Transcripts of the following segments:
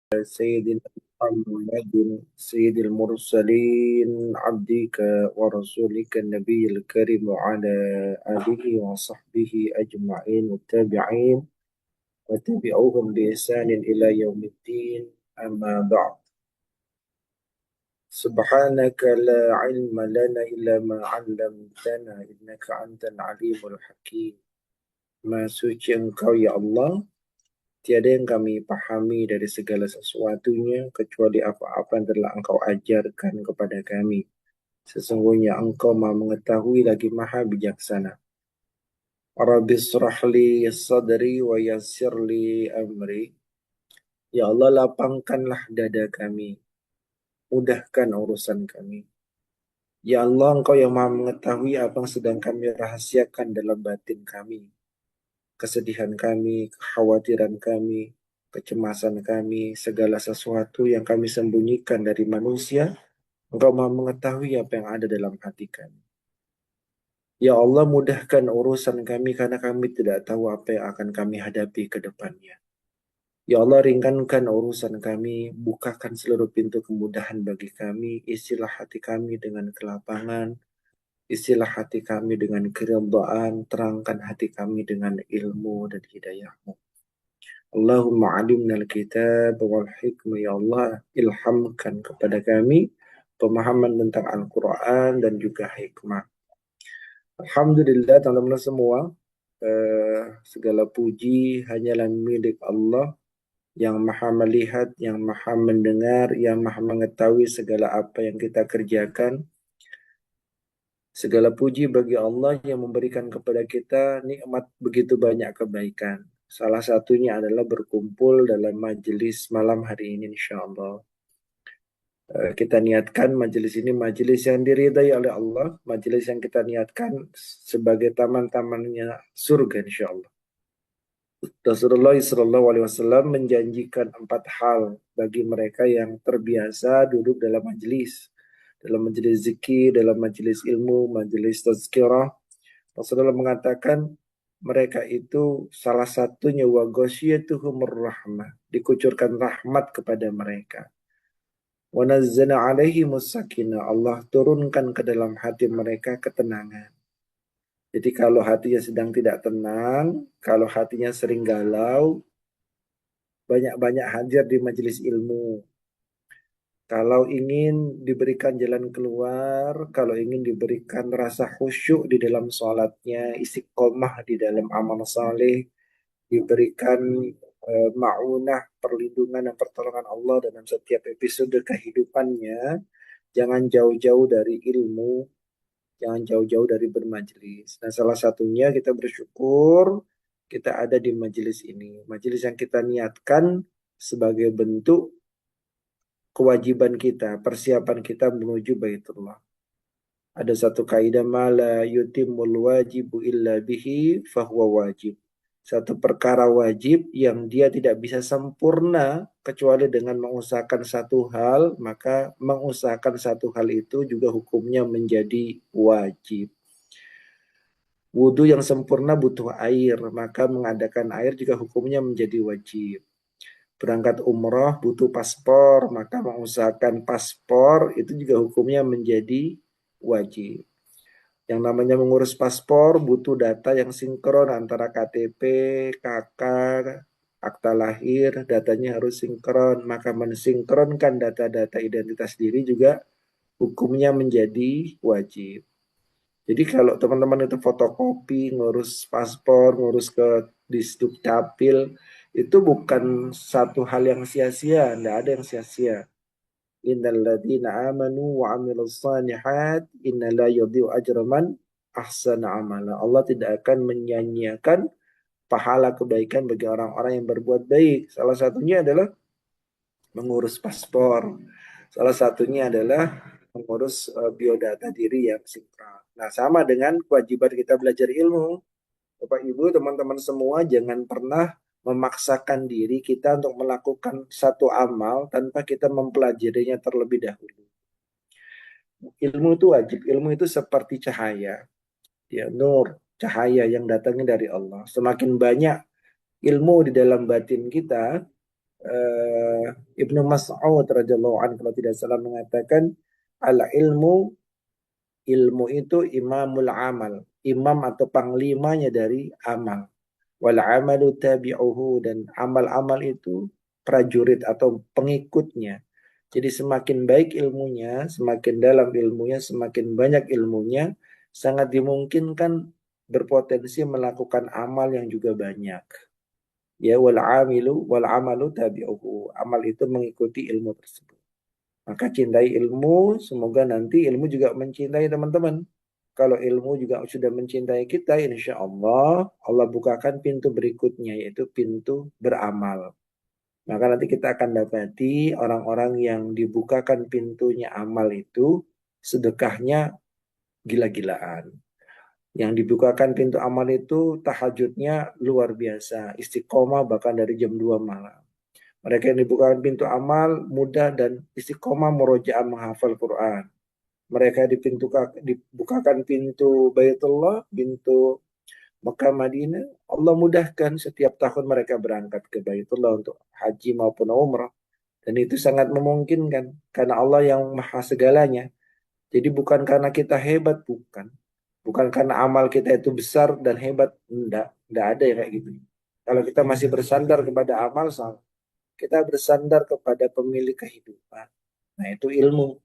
سيدنا محمد سيد المرسلين عبدك ورسولك النبي الكريم وعلى آله وصحبه أجمعين والتابعين وتبعوهم بإحسان إلى يوم الدين أما بعد سبحانك لا علم لنا إلا ما علمتنا إنك أنت العليم الحكيم ما suci Engkau ya Allah. Tiada yang kami pahami dari segala sesuatunya kecuali apa-apa yang telah Engkau ajarkan kepada kami. Sesungguhnya Engkau Maha mengetahui lagi Maha bijaksana. Rabbi shrah li sadri wa yassir li amri. Ya Allah, lapangkanlah dada kami, mudahkan urusan kami. Ya Allah, Engkau yang Maha mengetahui apa yang sedang kami rahasiakan dalam batin kami. Kesedihan kami, kekhawatiran kami, kecemasan kami, segala sesuatu yang kami sembunyikan dari manusia, Engkau Maha mengetahui apa yang ada dalam hati kami. Ya Allah, mudahkan urusan kami karena kami tidak tahu apa yang akan kami hadapi ke depannya. Ya Allah, ringankan urusan kami, bukakan seluruh pintu kemudahan bagi kami, isilah hati kami dengan kelapangan, isilah hati kami dengan keridhaan, terangkan hati kami dengan ilmu dan hidayah-Mu. Allahumma alimna al-kitab wal hikmah, ya Allah, ilhamkan kepada kami pemahaman tentang Al-Quran dan juga hikmah. Alhamdulillah teman-teman semua, segala puji hanyalah milik Allah yang maha melihat, yang maha mendengar, yang maha mengetahui segala apa yang kita kerjakan. Segala puji bagi Allah yang memberikan kepada kita nikmat begitu banyak kebaikan. Salah satunya adalah berkumpul dalam majelis malam hari ini insya Allah. Kita niatkan majelis ini majelis yang diridai oleh Allah, majelis yang kita niatkan sebagai taman-tamannya surga insya Allah. Rasulullah SAW menjanjikan 4 hal bagi mereka yang terbiasa duduk dalam majelis zikir, dalam majelis ilmu, majelis tazkirah. Rasulullah mengatakan mereka itu salah satunya wa ghasyiyatuhumur rahmah, dikucurkan rahmat kepada mereka. Wa nazzala alaihimus sakinah, Allah turunkan ke dalam hati mereka ketenangan. Jadi kalau hatinya sedang tidak tenang, kalau hatinya sering galau, banyak-banyak hadir di majelis ilmu. Kalau ingin diberikan jalan keluar, kalau ingin diberikan rasa khusyuk di dalam sholatnya, istiqomah di dalam amal saleh, diberikan ma'unah, perlindungan dan pertolongan Allah dalam setiap episode kehidupannya, jangan jauh-jauh dari ilmu, jangan jauh-jauh dari bermajelis. Nah, salah satunya kita bersyukur kita ada di majelis ini. Majelis yang kita niatkan sebagai bentuk kewajiban kita, persiapan kita menuju Baitullah. Ada satu kaidah mala yutimul wajibu illa bihi fahuwa wajib. Satu perkara wajib yang dia tidak bisa sempurna kecuali dengan mengusahakan satu hal, maka mengusahakan satu hal itu juga hukumnya menjadi wajib. Wudhu yang sempurna butuh air, maka mengadakan air juga hukumnya menjadi wajib. Berangkat umroh butuh paspor, maka mengusahakan paspor itu juga hukumnya menjadi wajib. Yang namanya mengurus paspor butuh data yang sinkron antara KTP, KK, akta lahir, datanya harus sinkron. Maka mensinkronkan data-data identitas diri juga hukumnya menjadi wajib. Jadi kalau teman-teman itu fotokopi, ngurus paspor, ngurus ke Disduk Capil, itu bukan satu hal yang sia-sia, tidak ada yang sia-sia. Innal ladzina amanu wa amilus shalihat inna la yudhi'u ajra man ahsana amala. Allah tidak akan menyanyiakan pahala kebaikan bagi orang-orang yang berbuat baik. Salah satunya adalah mengurus paspor. Salah satunya adalah mengurus biodata diri yang sinkron. Nah, sama dengan kewajiban kita belajar ilmu. Bapak Ibu, teman-teman semua, jangan pernah memaksakan diri kita untuk melakukan satu amal tanpa kita mempelajarinya terlebih dahulu. Ilmu itu wajib, ilmu itu seperti cahaya. Ya, nur, cahaya yang datangnya dari Allah. Semakin banyak ilmu di dalam batin kita, eh, Ibnu Mas'ud radhiyallahu anhu kalau tidak salah mengatakan al ilmu, ilmu itu imamul amal, imam atau panglimanya dari amal. Wal amalu tabi'uhu, dan amal-amal itu prajurit atau pengikutnya. Jadi semakin baik ilmunya, semakin dalam ilmunya, semakin banyak ilmunya, sangat dimungkinkan berpotensi melakukan amal yang juga banyak. Ya, wal amalu tabi'uhu. Amal itu mengikuti ilmu tersebut. Maka cintai ilmu, semoga nanti ilmu juga mencintai teman-teman. Kalau ilmu juga sudah mencintai kita, insya Allah, Allah bukakan pintu berikutnya, yaitu pintu beramal. Maka nanti kita akan dapati orang-orang yang dibukakan pintunya amal itu, sedekahnya gila-gilaan. Yang dibukakan pintu amal itu tahajudnya luar biasa, istiqomah bahkan dari jam 2 malam. Mereka yang dibukakan pintu amal mudah dan istiqomah murojaah menghafal Quran. Mereka dibukakan pintu Baitullah, pintu Mekah Madinah. Allah mudahkan setiap tahun mereka berangkat ke Baitullah untuk haji maupun umrah. Dan itu sangat memungkinkan karena Allah yang maha segalanya. Jadi bukan karena kita hebat, bukan. Bukan karena amal kita itu besar dan hebat, enggak ada yang kayak gitu. Kalau kita masih bersandar kepada amal, salah. Kita bersandar kepada pemilik kehidupan. Nah, itu ilmu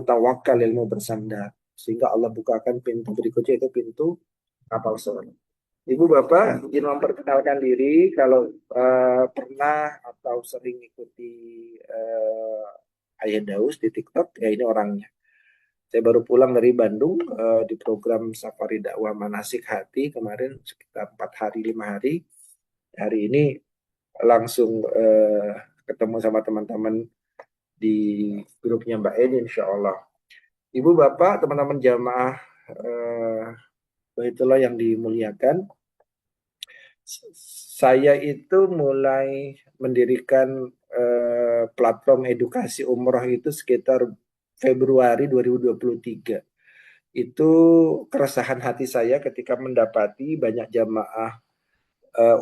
tawakal, ilmu bersandar. Sehingga Allah bukakan pintu berikutnya, itu pintu kapal selam. Ibu Bapak, izin memperkenalkan diri kalau pernah atau sering ikuti Ayah Daus di TikTok, ya ini orangnya. Saya baru pulang dari Bandung di program Safari Dakwah Manasik Hati kemarin sekitar 4 hari 5 hari. Hari ini langsung ketemu sama teman-teman di grupnya Mbak Eni insya Allah. Ibu Bapak, teman-teman jamaah itulah yang dimuliakan. Saya itu mulai mendirikan platform edukasi umroh itu sekitar Februari 2023. Itu keresahan hati saya ketika mendapati banyak jamaah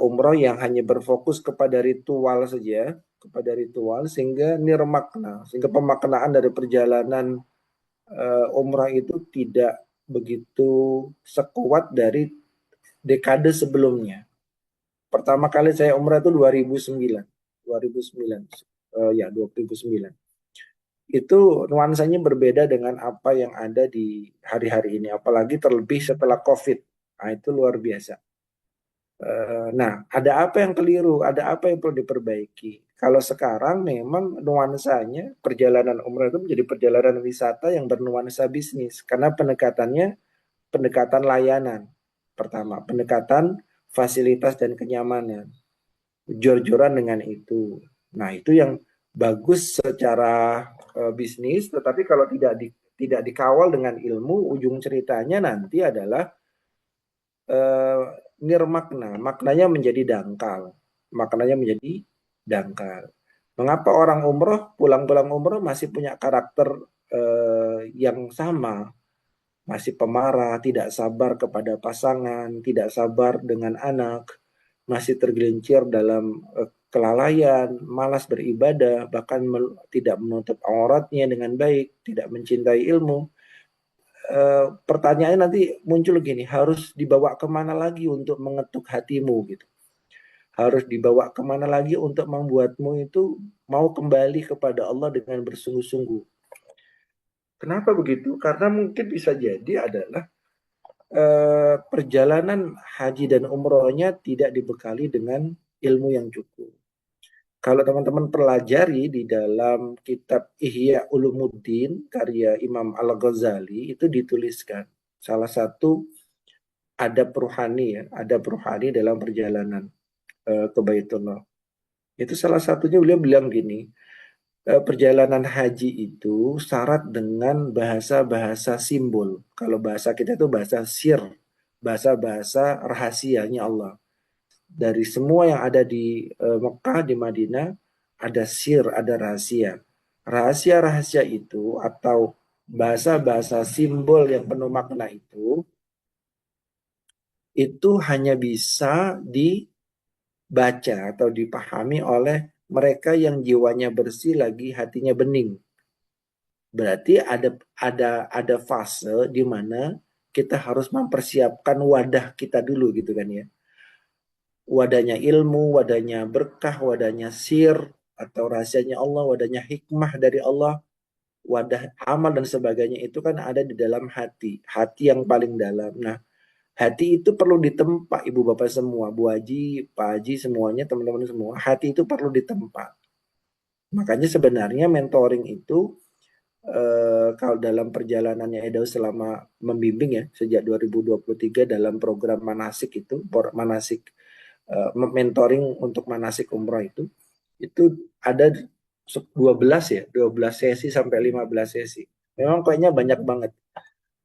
umroh yang hanya berfokus kepada ritual saja, kepada ritual sehingga nirmakna, sehingga pemaknaan dari perjalanan umrah itu tidak begitu sekuat dari dekade sebelumnya. Pertama kali saya umrah itu 2009. 2009. Ya, 2009. Itu nuansanya berbeda dengan apa yang ada di hari-hari ini. Apalagi terlebih setelah COVID. Nah, itu luar biasa. Nah, ada apa yang keliru? Ada apa yang perlu diperbaiki? Kalau sekarang memang nuansanya perjalanan umrah itu menjadi perjalanan wisata yang bernuansa bisnis. Karena pendekatannya pendekatan layanan. Pertama, pendekatan fasilitas dan kenyamanan. Jor-joran dengan itu. Nah, itu yang bagus secara bisnis, tetapi kalau tidak dikawal dengan ilmu, ujung ceritanya nanti adalah eh, nirmakna, maknanya menjadi dangkal. Maknanya menjadi dangkal. Mengapa orang umroh, pulang-pulang umroh masih punya karakter yang sama? Masih pemarah, tidak sabar kepada pasangan, tidak sabar dengan anak, masih tergelincir dalam kelalaian, malas beribadah, bahkan tidak menutup auratnya dengan baik, tidak mencintai ilmu. Pertanyaannya nanti muncul gini, harus dibawa kemana lagi untuk mengetuk hatimu gitu? Harus dibawa kemana lagi untuk membuatmu itu mau kembali kepada Allah dengan bersungguh-sungguh? Kenapa begitu? Karena mungkin bisa jadi adalah perjalanan haji dan umrohnya tidak dibekali dengan ilmu yang cukup. Kalau teman-teman pelajari di dalam kitab Ihya Ulumuddin karya Imam Al-Ghazali itu dituliskan salah satu adab ruhani ya, adab ruhani dalam perjalanan ke Baitullah. Itu salah satunya beliau bilang gini, perjalanan haji itu syarat dengan bahasa-bahasa simbol. Kalau bahasa kita itu bahasa sir, bahasa-bahasa rahasianya Allah. Dari semua yang ada di Mekah, di Madinah, ada sir, ada rahasia. Rahasia-rahasia itu atau bahasa-bahasa simbol yang penuh makna itu hanya bisa dibaca atau dipahami oleh mereka yang jiwanya bersih lagi hatinya bening. Berarti ada fase di mana kita harus mempersiapkan wadah kita dulu gitu kan ya. Wadahnya ilmu, wadahnya berkah, wadahnya sir atau rahasianya Allah, wadahnya hikmah dari Allah, wadah amal dan sebagainya itu kan ada di dalam hati, hati yang paling dalam. Nah, hati itu perlu ditempa ibu bapak semua, Bu Haji, Pak Haji semuanya, teman-teman semua. Hati itu perlu ditempa. Makanya sebenarnya mentoring itu kalau dalam perjalanannya Edo selama membimbing ya sejak 2023 dalam program manasik itu manasik mentoring untuk manasik umroh itu ada 12 ya 12 sesi sampai 15 sesi. Memang kayaknya banyak banget.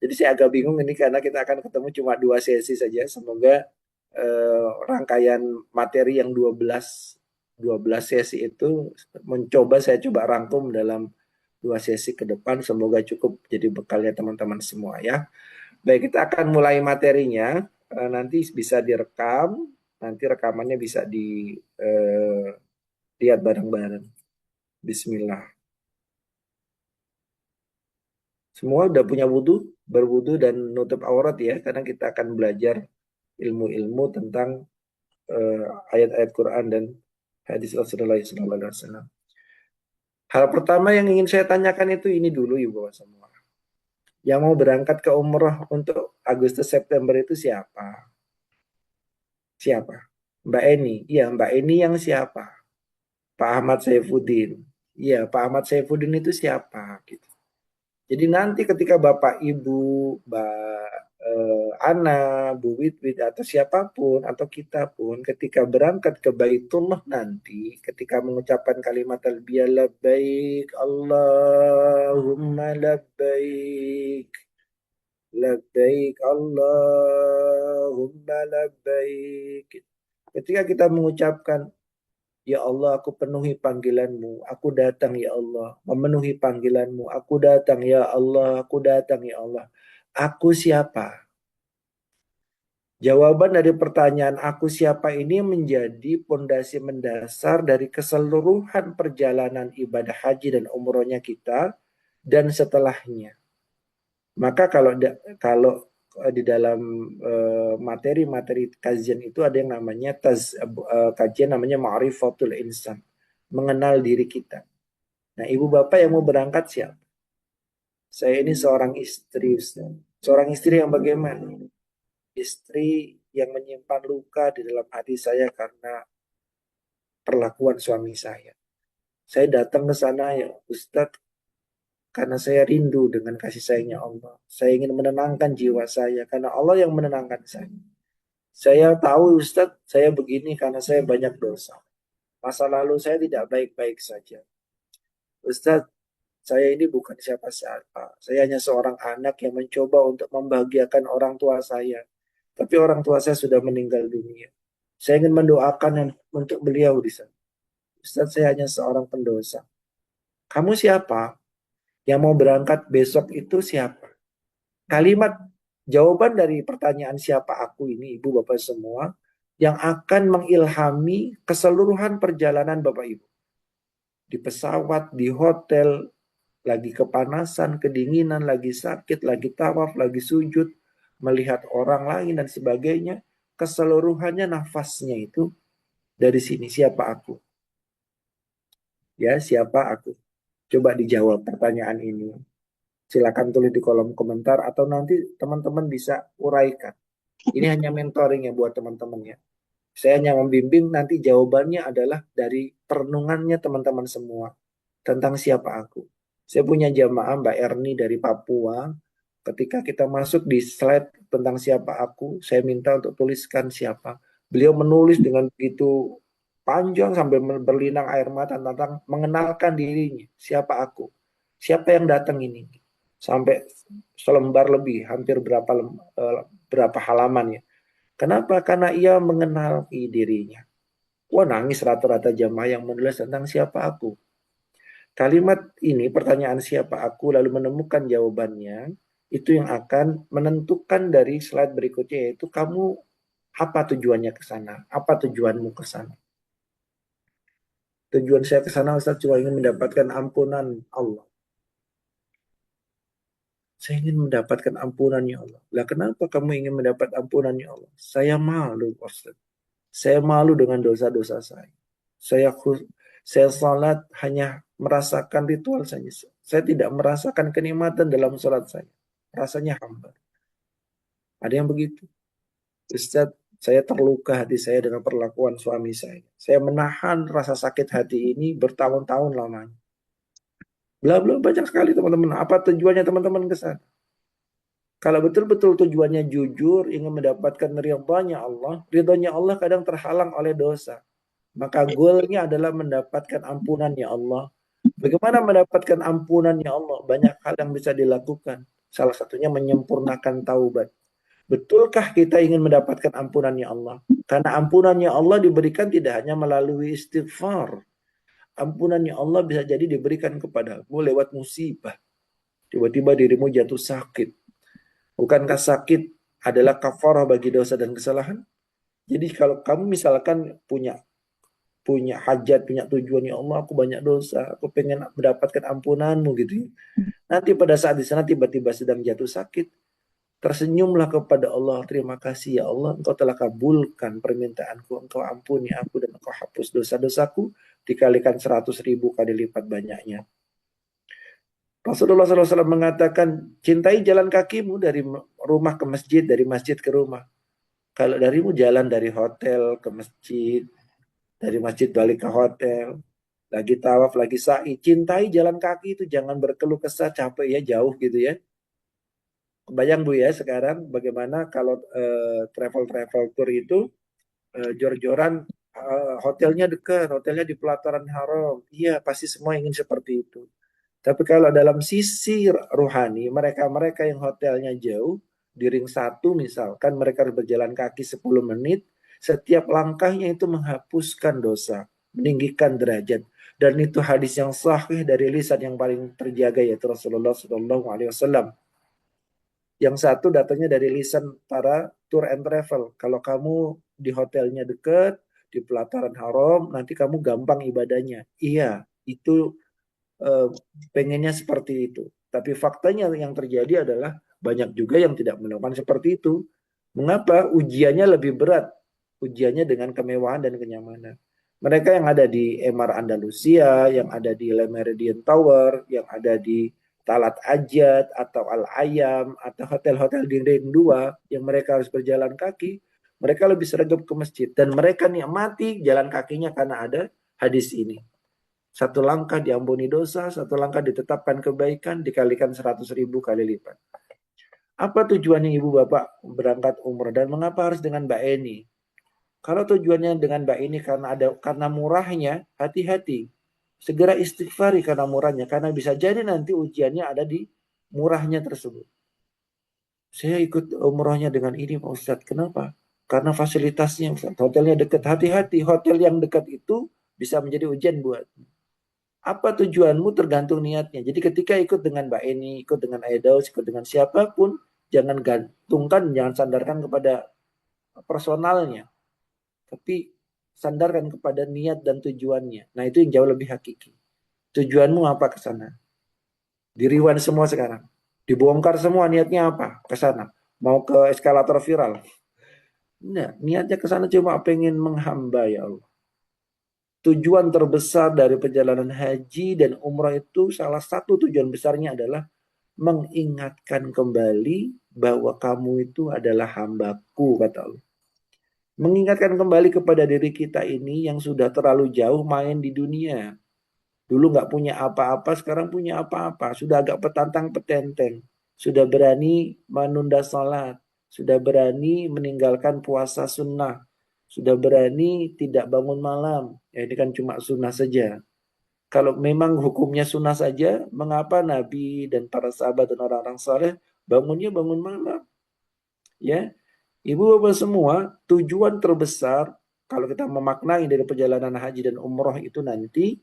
Jadi saya agak bingung ini karena kita akan ketemu cuma 2 sesi saja. Semoga rangkaian materi yang 12 sesi itu saya coba rangkum dalam 2 sesi ke depan. Semoga cukup jadi bekalnya teman-teman semua ya. Baik, kita akan mulai materinya. Nanti bisa direkam, nanti rekamannya bisa dilihat bareng-bareng. Bismillah. Semua udah punya wudhu, berwudhu dan nutup aurat ya, karena kita akan belajar ilmu-ilmu tentang ayat-ayat Quran dan hadis Rasulullah SAW. Hal pertama yang ingin saya tanyakan itu ini dulu ya Bapak semua. Yang mau berangkat ke umroh untuk Agustus September itu siapa? Siapa? Mbak Eni. Iya, Mbak Eni yang siapa? Pak Ahmad Saifuddin. Iya, Pak Ahmad Saifuddin itu siapa? Gitu. Jadi nanti ketika Bapak Ibu, Mbak Ana, Bu Witwit atau siapapun atau kita pun ketika berangkat ke Baitullah nanti ketika mengucapkan kalimat talbiyah labbaik Allahumma labbaik labbaik Allahumma labbaik. Ketika kita mengucapkan ya Allah, aku penuhi panggilanmu. Aku datang ya Allah. Memenuhi panggilanmu. Aku datang ya Allah. Aku datang ya Allah. Aku siapa? Jawaban dari pertanyaan aku siapa ini menjadi pondasi mendasar dari keseluruhan perjalanan ibadah haji dan umrohnya kita dan setelahnya. Maka kalau di dalam materi-materi kajian itu ada yang namanya kajian namanya Ma'rifatul Insan, mengenal diri kita. Nah, ibu bapak yang mau berangkat siapa? Saya ini seorang istri, Ustaz. Seorang istri yang bagaimana? Istri yang menyimpan luka di dalam hati saya karena perlakuan suami saya. Saya datang ke sana ya Ustadz karena saya rindu dengan kasih sayangnya Allah. Saya ingin menenangkan jiwa saya karena Allah yang menenangkan saya. Saya tahu Ustadz saya begini karena saya banyak dosa. Masa lalu saya tidak baik-baik saja. Ustadz, saya ini bukan siapa-siapa. Saya hanya seorang anak yang mencoba untuk membahagiakan orang tua saya. Tapi orang tua saya sudah meninggal dunia. Saya ingin mendoakan untuk beliau di sana. Ustadz, saya hanya seorang pendosa. Kamu siapa? Yang mau berangkat besok itu siapa? Kalimat jawaban dari pertanyaan siapa aku ini, Ibu Bapak semua, yang akan mengilhami keseluruhan perjalanan Bapak Ibu. Di pesawat, di hotel, lagi kepanasan, kedinginan, lagi sakit, lagi tawaf, lagi sujud, melihat orang lain dan sebagainya, keseluruhannya nafasnya itu dari sini siapa aku? Ya, siapa aku? Coba dijawab pertanyaan ini. Silakan tulis di kolom komentar atau nanti teman-teman bisa uraikan. Ini hanya mentoring ya buat teman-teman ya. Saya hanya membimbing nanti jawabannya adalah dari perenungannya teman-teman semua tentang siapa aku. Saya punya jamaah Mbak Erni dari Papua. Ketika kita masuk di slide tentang siapa aku, saya minta untuk tuliskan siapa. Beliau menulis dengan begitu panjang sambil berlinang air mata tentang mengenalkan dirinya. Siapa aku? Siapa yang datang ini? Sampai selembar lebih, hampir berapa halaman ya. Kenapa? Karena ia mengenali dirinya. Wah, nangis rata-rata jamaah yang menulis tentang siapa aku. Kalimat ini, pertanyaan siapa aku, lalu menemukan jawabannya, itu yang akan menentukan dari slide berikutnya, yaitu kamu apa tujuannya ke sana, apa tujuanmu ke sana. Tujuan saya ke sana Ustaz cuma ingin mendapatkan ampunan Allah. Saya ingin mendapatkan ampunan ya Allah. Lah kenapa kamu ingin mendapat ampunan ya Allah? Saya malu Ustaz. Saya malu dengan dosa-dosa saya. Saya saya salat hanya merasakan ritual saja. Saya tidak merasakan kenikmatan dalam salat saya. Rasanya hambar. Ada yang begitu. Ustaz, saya terluka hati saya dengan perlakuan suami saya. Saya menahan rasa sakit hati ini bertahun-tahun lamanya. Bla bla banyak sekali teman-teman. Apa tujuannya teman-teman ke sana? Kalau betul-betul tujuannya jujur, ingin mendapatkan ridhonya Allah kadang terhalang oleh dosa. Maka goalnya adalah mendapatkan ampunannya Allah. Bagaimana mendapatkan ampunannya Allah? Banyak hal yang bisa dilakukan. Salah satunya menyempurnakan taubat. Betulkah kita ingin mendapatkan ampunannya Allah? Karena ampunannya Allah diberikan tidak hanya melalui istighfar. Ampunannya Allah bisa jadi diberikan kepadamu lewat musibah. Tiba-tiba dirimu jatuh sakit. Bukankah sakit adalah kafarah bagi dosa dan kesalahan? Jadi kalau kamu misalkan punya punya hajat, punya tujuan, ya Allah, aku banyak dosa, aku pengen mendapatkan ampunanmu gitu ya. Nanti pada saat di sana tiba-tiba sedang jatuh sakit, tersenyumlah kepada Allah, terima kasih ya Allah, engkau telah kabulkan permintaanku, engkau ampuni aku dan engkau hapus dosa-dosaku, dikalikan 100.000 kali lipat banyaknya. Rasulullah SAW mengatakan, cintai jalan kakimu dari rumah ke masjid, dari masjid ke rumah. Kalau darimu jalan dari hotel ke masjid, dari masjid balik ke hotel, lagi tawaf, lagi sa'i, cintai jalan kaki itu, jangan berkeluh kesah, capek ya, jauh gitu ya. Kebayang Bu ya sekarang bagaimana kalau travel tour itu jor-joran, hotelnya dekat, hotelnya di pelataran haram. Iya, pasti semua ingin seperti itu. Tapi kalau dalam sisi rohani, mereka-mereka yang hotelnya jauh, di ring 1 misalkan, mereka harus berjalan kaki 10 menit, setiap langkahnya itu menghapuskan dosa, meninggikan derajat. Dan itu hadis yang sahih dari lisan yang paling terjaga, yaitu Rasulullah SAW. Yang satu datangnya dari lisan para tour and travel. Kalau kamu di hotelnya dekat, di pelataran haram, nanti kamu gampang ibadahnya. Iya, itu pengennya seperti itu. Tapi faktanya yang terjadi adalah banyak juga yang tidak melakukan seperti itu. Mengapa? Ujiannya lebih berat. Ujiannya dengan kemewahan dan kenyamanan. Mereka yang ada di Emaar Andalusia, yang ada di Le Méridien Tower, yang ada di Talat Ajat atau Al Ayam atau hotel-hotel di Ring 2 yang mereka harus berjalan kaki, mereka lebih sergap ke masjid dan mereka nikmati jalan kakinya karena ada hadis ini. Satu langkah diampuni dosa, satu langkah ditetapkan kebaikan, dikalikan 100.000 kali lipat. Apa tujuannya ibu bapak berangkat umrah dan mengapa harus dengan Mbak Eni? Kalau tujuannya dengan Mbak Eni karena murahnya, hati-hati. Segera istighfari karena murahnya, karena bisa jadi nanti ujiannya ada di murahnya tersebut. Saya ikut umrahnya dengan ini Pak Ustadz. Kenapa? Karena fasilitasnya Ustadz. Hotelnya dekat. Hati-hati, hotel yang dekat itu bisa menjadi ujian buat. Apa tujuanmu tergantung niatnya. Jadi ketika ikut dengan Mbak Eni, ikut dengan Aidaus, ikut dengan siapapun, jangan gantungkan, jangan sandarkan kepada personalnya. Tapi sandarkan kepada niat dan tujuannya. Nah itu yang jauh lebih hakiki. Tujuanmu apa ke sana? Diriwan semua sekarang. Dibongkar semua niatnya apa ke sana. Mau ke eskalator viral. Nah, niatnya ke sana cuma pengen menghamba ya Allah. Tujuan terbesar dari perjalanan haji dan umrah itu salah satu tujuan besarnya adalah mengingatkan kembali bahwa kamu itu adalah hambaku, kata Allah. Mengingatkan kembali kepada diri kita ini yang sudah terlalu jauh main di dunia. Dulu nggak punya apa-apa, sekarang punya apa-apa. Sudah agak petantang petenteng. Sudah berani menunda salat. Sudah berani meninggalkan puasa sunnah. Sudah berani tidak bangun malam. Ya, ini kan cuma sunnah saja. Kalau memang hukumnya sunnah saja, mengapa Nabi dan para sahabat dan orang-orang saleh bangunnya bangun malam? Ya, ibu bapak semua, tujuan terbesar kalau kita memaknai dari perjalanan haji dan umroh itu nanti,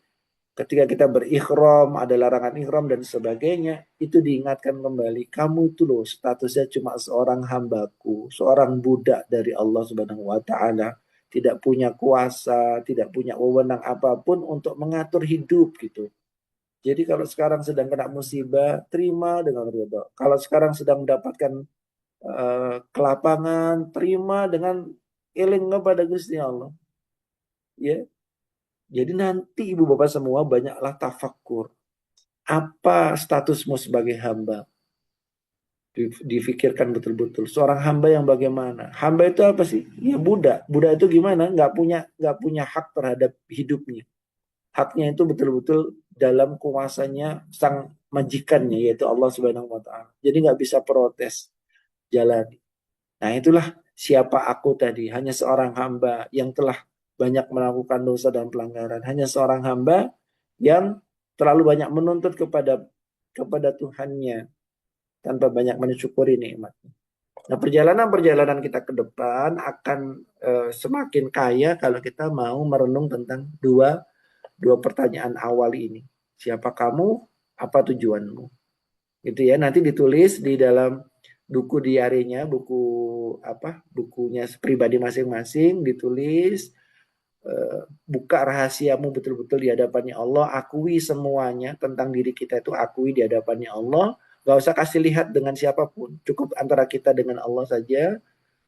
ketika kita berikhram, ada larangan ikhram dan sebagainya, itu diingatkan kembali, kamu itu loh statusnya cuma seorang hambaku, seorang budak dari Allah Subhanahu wa taala. tidak punya kuasa, tidak punya wewenang apapun untuk mengatur hidup gitu. Jadi kalau sekarang sedang kena musibah, terima dengan ridho. Kalau sekarang sedang mendapatkan kelapangan, terima dengan eling kepada Gusti Allah. Ya, jadi nanti ibu bapak semua banyaklah tafakur. Apa statusmu sebagai hamba? Difikirkan betul-betul. Seorang hamba yang bagaimana? Hamba itu apa sih? Ya budak. Budak itu gimana? Nggak punya hak terhadap hidupnya. Haknya itu betul-betul dalam kuasanya sang majikannya, yaitu Allah Subhanahu Wa Taala. Jadi nggak bisa protes, jalani. Nah itulah siapa aku tadi. Hanya seorang hamba yang telah banyak melakukan dosa dan pelanggaran. Hanya seorang hamba yang terlalu banyak menuntut kepada Tuhannya tanpa banyak mensyukuri nikmat. Nah, perjalanan-perjalanan kita ke depan akan semakin kaya kalau kita mau merenung tentang dua pertanyaan awal ini. Siapa kamu? Apa tujuanmu? Gitu ya. Nanti ditulis di dalam buku diarinya, bukunya pribadi masing-masing, ditulis, buka rahasiamu betul-betul di hadapannya Allah, akui semuanya tentang diri kita itu, akui di hadapannya Allah. Gak usah kasih lihat dengan siapapun, cukup antara kita dengan Allah saja.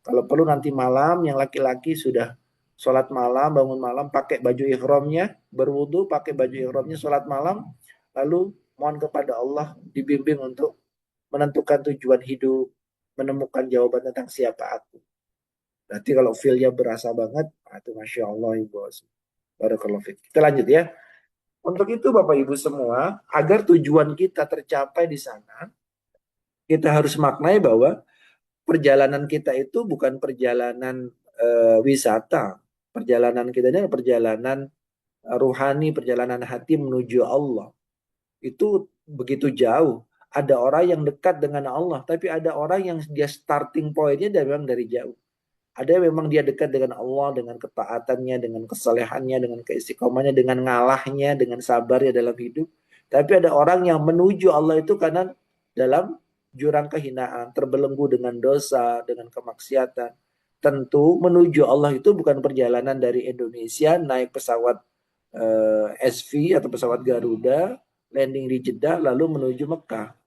Kalau perlu nanti malam, yang laki-laki sudah sholat malam, bangun malam, pakai baju ihramnya, berwudu, pakai baju ihramnya, sholat malam, lalu mohon kepada Allah dibimbing untuk menentukan tujuan hidup, menemukan jawaban tentang siapa aku. Berarti kalau feel-nya berasa banget, itu Masya Allah Ibu. Barakallahu fiik. Kita lanjut ya. Untuk itu Bapak Ibu semua, agar tujuan kita tercapai di sana, kita harus maknai bahwa perjalanan kita itu bukan perjalanan wisata. Perjalanan kita ini adalah perjalanan ruhani, perjalanan hati menuju Allah. Itu begitu jauh. Ada orang yang dekat dengan Allah, tapi ada orang yang dia starting pointnya memang dari jauh. Ada yang memang dia dekat dengan Allah, dengan ketaatannya, dengan kesalehannya, dengan keistiqomannya, dengan ngalahnya, dengan sabarnya dalam hidup. Tapi ada orang yang menuju Allah itu karena dalam jurang kehinaan, terbelenggu dengan dosa, dengan kemaksiatan. Tentu menuju Allah itu bukan perjalanan dari Indonesia naik pesawat SV atau pesawat Garuda, landing di Jeddah, lalu menuju Mekah.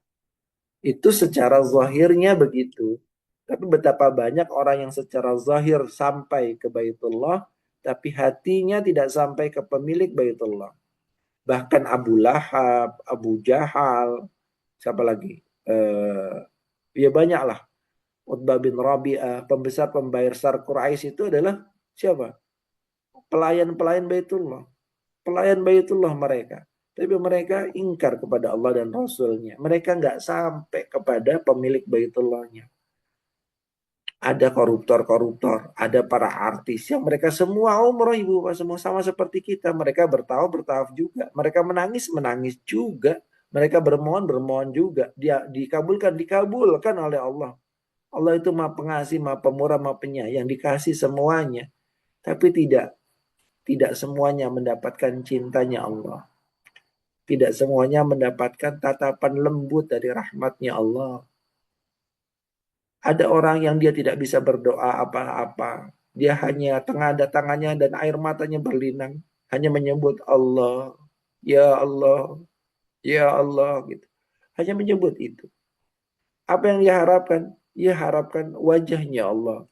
Itu secara zahirnya begitu. Tapi betapa banyak orang yang secara zahir sampai ke Baitullah, tapi hatinya tidak sampai ke pemilik Baitullah. Bahkan Abu Lahab, Abu Jahal, siapa lagi? Ya banyak lah. Utbah bin Rabi'ah, pembesar pembayar Quraisy itu adalah siapa? Pelayan-pelayan Baitullah. Pelayan Baitullah mereka. Tapi mereka ingkar kepada Allah dan Rasulnya. Mereka nggak sampai kepada pemilik Baitullahnya. Ada koruptor-koruptor, ada para artis yang mereka semua umroh ibu bapak semua sama seperti kita. Mereka bertawaf juga. Mereka menangis juga. Mereka bermohon juga. Dia dikabulkan oleh Allah. Allah itu maha pengasih, maha pemurah, maha penyayang, dikasih semuanya. Tapi tidak semuanya mendapatkan cintanya Allah. Tidak semuanya mendapatkan tatapan lembut dari rahmatnya Allah. Ada orang yang dia tidak bisa berdoa apa-apa. Dia hanya tengadah tangannya dan air matanya berlinang. Hanya menyebut Allah, ya Allah, ya Allah gitu. Hanya menyebut itu. Apa yang dia harapkan? Dia harapkan wajahnya Allah.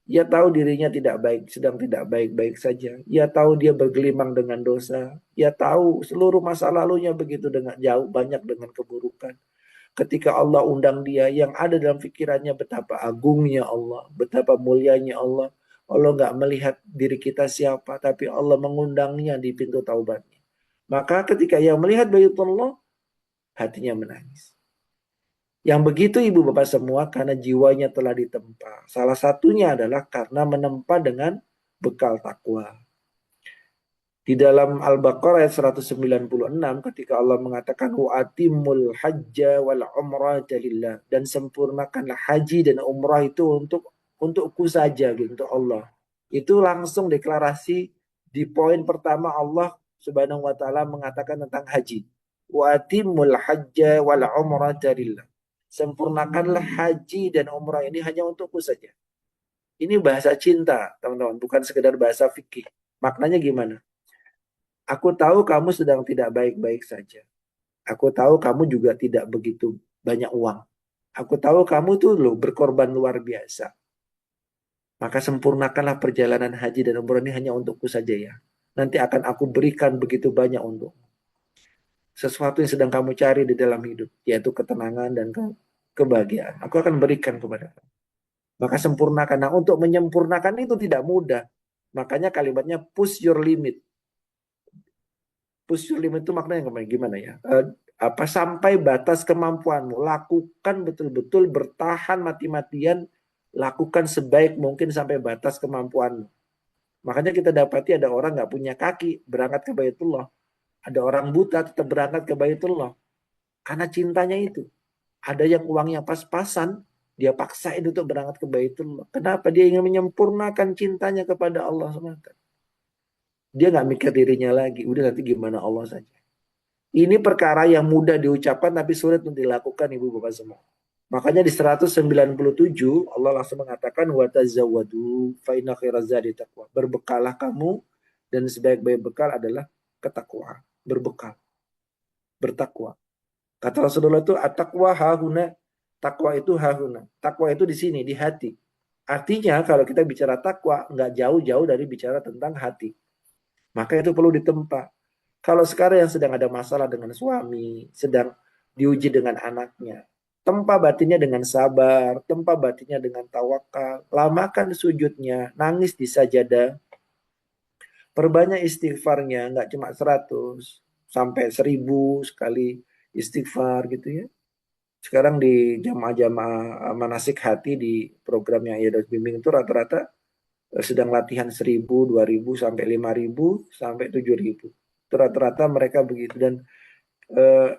Dia tahu dirinya tidak baik, sedang tidak baik-baik saja. Dia tahu dia bergelimang dengan dosa. Dia tahu seluruh masa lalunya begitu dengan jauh banyak dengan keburukan. Ketika Allah undang dia, yang ada dalam pikirannya betapa agungnya Allah, betapa mulianya Allah. Allah nggak melihat diri kita siapa, tapi Allah mengundangnya di pintu taubatnya. Maka ketika ia melihat Baitullah, hatinya menangis. Yang begitu ibu bapak semua karena jiwanya telah ditempa. Salah satunya adalah karena menempa dengan bekal takwa. Di dalam Al-Baqarah ayat 196 ketika Allah mengatakan wa'atimul hajja wal umrata lillah, dan sempurnakanlah haji dan umrah itu untukku saja gitu, untuk Allah. Itu langsung deklarasi di poin pertama Allah Subhanahu wa taala mengatakan tentang haji. Wa'atimul hajja wal umrata lillah. Sempurnakanlah haji dan umrah ini hanya untukku saja. Ini bahasa cinta, teman-teman, bukan sekedar bahasa fikih. Maknanya gimana? Aku tahu kamu sedang tidak baik-baik saja. Aku tahu kamu juga tidak begitu banyak uang. Aku tahu kamu tuh loh berkorban luar biasa. Maka sempurnakanlah perjalanan haji dan umroh ini hanya untukku saja ya. Nanti akan aku berikan begitu banyak untuk sesuatu yang sedang kamu cari di dalam hidup, yaitu ketenangan dan kebahagiaan. Aku akan berikan kepada kamu. Maka sempurnakan. Nah, untuk menyempurnakan itu tidak mudah. Makanya kalimatnya push your limit. Push your limit itu maknanya gimana ya? Apa sampai batas kemampuanmu. Lakukan betul-betul bertahan mati-matian. Lakukan sebaik mungkin sampai batas kemampuanmu. Makanya kita dapati ada orang nggak punya kaki berangkat ke Baitullah. Ada orang buta tetap berangkat ke Baitullah. Karena cintanya itu. Ada yang uangnya pas-pasan, dia paksain untuk berangkat ke Baitullah. Kenapa? Dia ingin menyempurnakan cintanya kepada Allah semata. Dia nggak mikir dirinya lagi. Udah nanti gimana Allah saja. Ini perkara yang mudah diucapkan tapi sulit untuk dilakukan ibu bapak semua. Makanya di 197 Allah langsung mengatakan wa tazawwadu fa inna khairazadi taqwa. Berbekalah kamu dan sebaik-baik bekal adalah ketakwaan. Berbekal, bertakwa. Kata Rasulullah itu at-taqwa hahuna. Takwa itu hahuna. Takwa itu di sini, di hati. Artinya kalau kita bicara takwa, nggak jauh-jauh dari bicara tentang hati. Maka itu perlu ditempa. Kalau sekarang yang sedang ada masalah dengan suami, sedang diuji dengan anaknya, tempa batinnya dengan sabar, tempa batinnya dengan tawakal, lamakan sujudnya, nangis di sajadah, perbanyak istighfarnya, nggak cuma 100, sampai 1000 sekali istighfar gitu ya. Sekarang di jamaah-jamaah manasik hati di programnya Iyadat Bimbing itu rata-rata sedang latihan 1000, 2000 sampai 5000 sampai 7000. Rata-rata mereka begitu dan eh,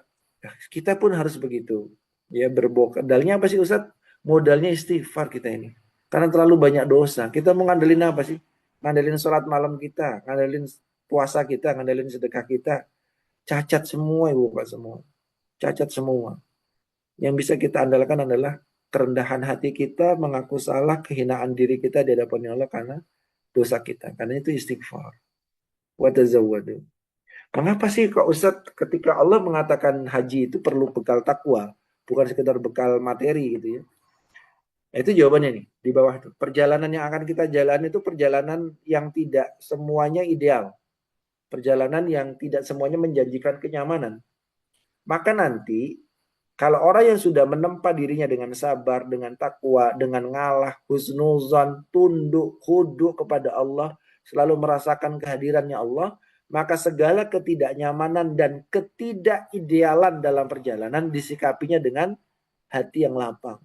kita pun harus begitu. Ya dalnya apa sih Ustadz? Modalnya istighfar kita ini. Karena terlalu banyak dosa. Kita mau ngandelin apa sih? Ngandelin sholat malam kita, ngandelin puasa kita, ngandelin sedekah kita. Cacat semua ibu bapak semua. Cacat semua. Yang bisa kita andalkan adalah kerendahan hati kita, mengaku salah, kehinaan diri kita di hadapan Allah karena dosa kita. Karena itu istighfar. Wa tazawwadu. Mengapa sih kok Ustadz ketika Allah mengatakan haji itu perlu bekal takwa, bukan sekedar bekal materi gitu ya. Nah, itu jawabannya nih di bawah itu. Perjalanan yang akan kita jalani itu perjalanan yang tidak semuanya ideal. Perjalanan yang tidak semuanya menjanjikan kenyamanan. Maka nanti kalau orang yang sudah menempa dirinya dengan sabar, dengan takwa, dengan ngalah, husnuzan, tunduk, khudu kepada Allah, selalu merasakan kehadirannya Allah, maka segala ketidaknyamanan dan ketidakidealan dalam perjalanan disikapinya dengan hati yang lapang,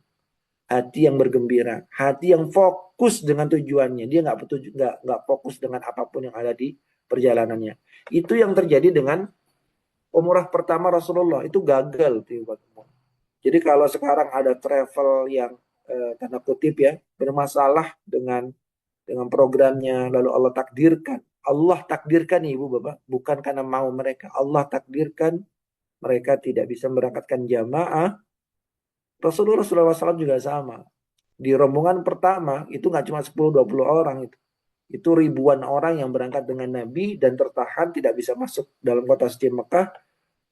hati yang bergembira, hati yang fokus dengan tujuannya. Dia nggak fokus dengan apapun yang ada di perjalanannya. Itu yang terjadi dengan umrah pertama Rasulullah. Itu gagal tuh. Jadi kalau sekarang ada travel yang tanda kutip ya bermasalah dengan programnya, lalu Allah takdirkan ibu bapak, bukan karena mau mereka, Allah takdirkan mereka tidak bisa berangkatkan jamaah. Rasulullah SAW juga sama. Di rombongan pertama itu nggak cuma 10-20 orang itu ribuan orang yang berangkat dengan Nabi dan tertahan tidak bisa masuk dalam kota suci Mekah.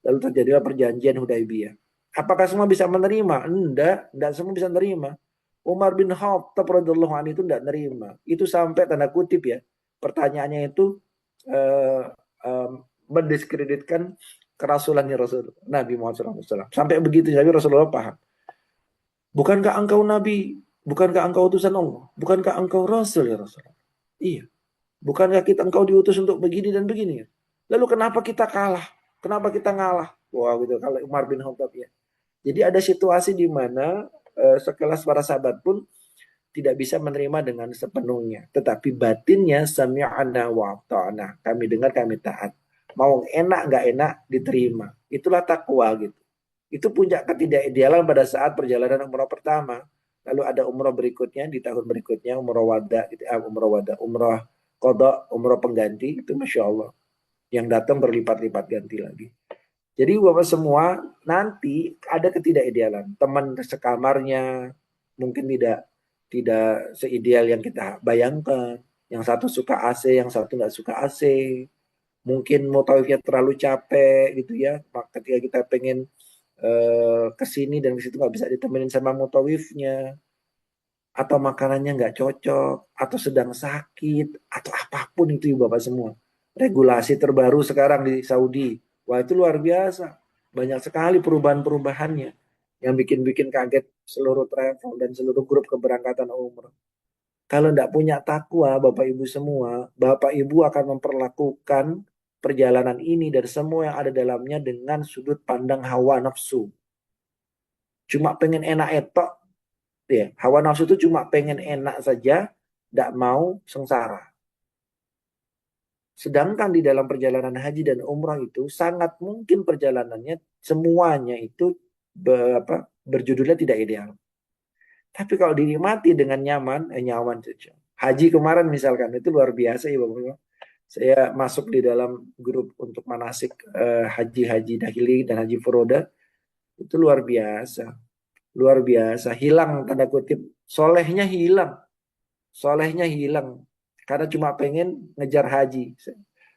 Lalu terjadilah perjanjian Hudaibiyah. Apakah semua bisa menerima? Enggak semua bisa menerima. Umar bin Khattab radhiyallahu anhu itu enggak menerima. Itu sampai tanda kutip ya. Pertanyaannya itu eh, eh, mendiskreditkan kerasulannya Rasul Nabi Muhammad SAW. Sampai begitu tapi Rasulullah paham. Bukankah engkau Nabi? Bukankah engkau utusan Allah? Bukankah engkau Rasul ya Rasulullah? Iya. Bukankah engkau diutus untuk begini dan begini ya? Lalu kenapa kita kalah? Kenapa kita ngalah? Wah gitu kalau Umar bin Khattab ya. Jadi ada situasi di mana sekelas para sahabat pun tidak bisa menerima dengan sepenuhnya. Tetapi batinnya sami'ana wa ta'ana. Kami dengar, kami taat. Mau enak nggak enak diterima. Itulah takwa gitu. Itu puncak ketidakidealan pada saat perjalanan umroh pertama. Lalu ada umroh berikutnya di tahun berikutnya umroh wada, umroh kodok, umroh pengganti itu masya Allah. Yang datang berlipat-lipat ganti lagi. Jadi bapak semua nanti ada ketidakidealan. Teman sekamarnya mungkin tidak tidak seideal yang kita bayangkan. Yang satu suka AC, yang satu nggak suka AC. Mungkin mutawifnya terlalu capek gitu ya. Ketika kita pengen ke sini dan ke situ nggak bisa ditemenin sama mutawifnya, atau makanannya nggak cocok, atau sedang sakit, atau apapun itu ibu bapak semua. Regulasi terbaru sekarang di Saudi, wah itu luar biasa, banyak sekali perubahan-perubahannya yang bikin-bikin kaget seluruh travel dan seluruh grup keberangkatan umroh. Kalau nggak punya takwa, bapak ibu semua, bapak ibu akan memperlakukan perjalanan ini dan semua yang ada dalamnya dengan sudut pandang hawa nafsu. Cuma pengen enak etok, ya, hawa nafsu itu cuma pengen enak saja, tidak mau sengsara. Sedangkan di dalam perjalanan haji dan umrah itu sangat mungkin perjalanannya semuanya itu berjudulnya tidak ideal. Tapi kalau dinikmati dengan nyaman, nyaman saja. Haji kemarin misalkan itu luar biasa ya Bapak. Saya masuk di dalam grup untuk manasik haji-haji dahili dan haji furoda, itu luar biasa. Luar biasa. Hilang tanda kutip. Solehnya hilang. Solehnya hilang. Karena cuma pengen ngejar haji.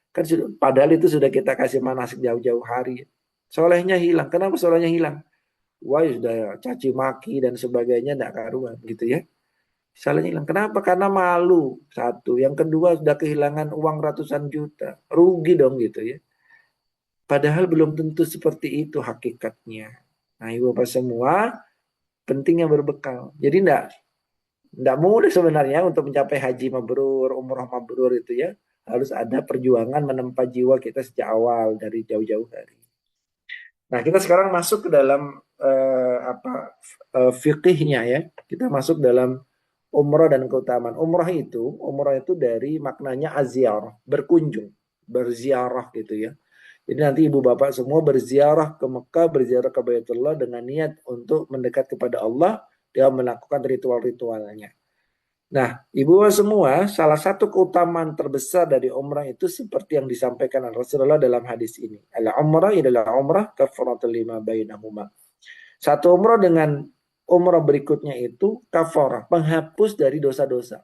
Kan sudah, padahal itu sudah kita kasih manasik jauh-jauh hari. Solehnya hilang. Kenapa solehnya hilang? Wah, sudah caci maki dan sebagainya tidak karuan gitu ya. Salahnya hilang. Kenapa? Karena malu. Satu. Yang kedua sudah kehilangan uang ratusan juta. Rugi dong gitu ya. Padahal belum tentu seperti itu hakikatnya. Nah, ibu bapak semua pentingnya berbekal. Jadi enggak mudah sebenarnya untuk mencapai haji mabrur, umroh mabrur itu ya. Harus ada perjuangan menempa jiwa kita sejak awal dari jauh-jauh hari. Nah, kita sekarang masuk ke dalam fikihnya ya. Kita masuk dalam umroh dan keutamaan. Umroh itu dari maknanya aziarah, berkunjung, berziarah gitu ya. Jadi nanti ibu bapak semua berziarah ke Mekah, berziarah ke Baitullah dengan niat untuk mendekat kepada Allah, dia melakukan ritual-ritualnya. Nah, ibu bapak semua, salah satu keutamaan terbesar dari umrah itu seperti yang disampaikan Rasulullah dalam hadis ini. Al-umrah adalah umrah kafaratul lima bainahuma. Satu umrah dengan umrah berikutnya itu kafarah, penghapus dari dosa-dosa.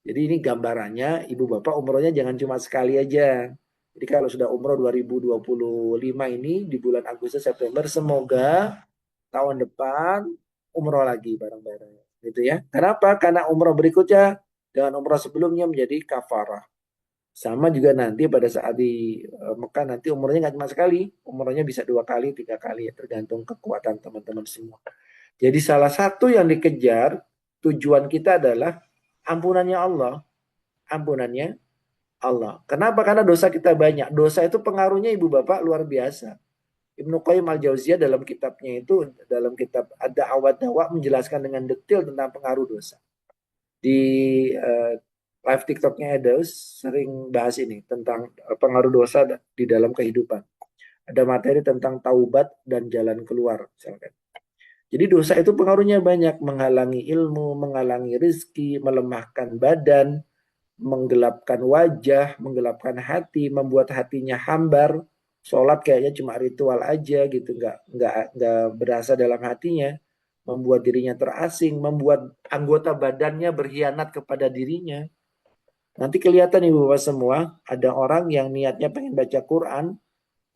Jadi ini gambarannya, ibu bapak umrohnya jangan cuma sekali aja. Jadi kalau sudah umroh 2025 ini di bulan Agustus September, semoga tahun depan umroh lagi bareng-bareng. Gitu ya. Kenapa? Karena umroh berikutnya dengan umroh sebelumnya menjadi kafarah. Sama juga nanti pada saat di Mekah nanti umrohnya nggak cuma sekali, umrohnya bisa 2 kali, 3 kali ya tergantung kekuatan teman-teman semua. Jadi salah satu yang dikejar tujuan kita adalah ampunannya Allah. Ampunannya Allah. Kenapa? Karena dosa kita banyak. Dosa itu pengaruhnya ibu bapak luar biasa. Ibnu Qayyim al-Jauziyah dalam kitabnya itu, dalam kitab Ad-Da'wah Dawa menjelaskan dengan detail tentang pengaruh dosa. Di live TikToknya Edos sering bahas ini tentang pengaruh dosa di dalam kehidupan. Ada materi tentang taubat dan jalan keluar misalkan. Jadi dosa itu pengaruhnya banyak, menghalangi ilmu, menghalangi rezeki, melemahkan badan, menggelapkan wajah, menggelapkan hati, membuat hatinya hambar. Sholat kayaknya cuma ritual aja gitu, nggak berasa dalam hatinya, membuat dirinya terasing, membuat anggota badannya berkhianat kepada dirinya. Nanti kelihatan ibu bapak semua, ada orang yang niatnya pengen baca Quran,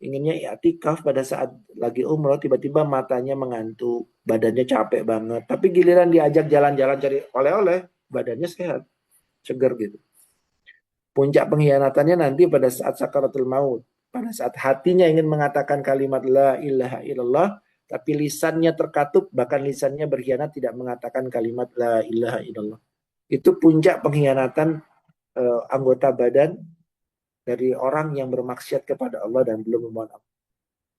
inginnya i'tikaf pada saat lagi umroh, tiba-tiba matanya mengantuk, badannya capek banget. Tapi giliran diajak jalan-jalan cari oleh-oleh, badannya sehat, segar gitu. Puncak pengkhianatannya nanti pada saat sakaratul maut. Pada saat hatinya ingin mengatakan kalimat la ilaha illallah, tapi lisannya terkatup, bahkan lisannya berkhianat tidak mengatakan kalimat la ilaha illallah. Itu puncak pengkhianatan anggota badan dari orang yang bermaksiat kepada Allah dan belum memohon ampun.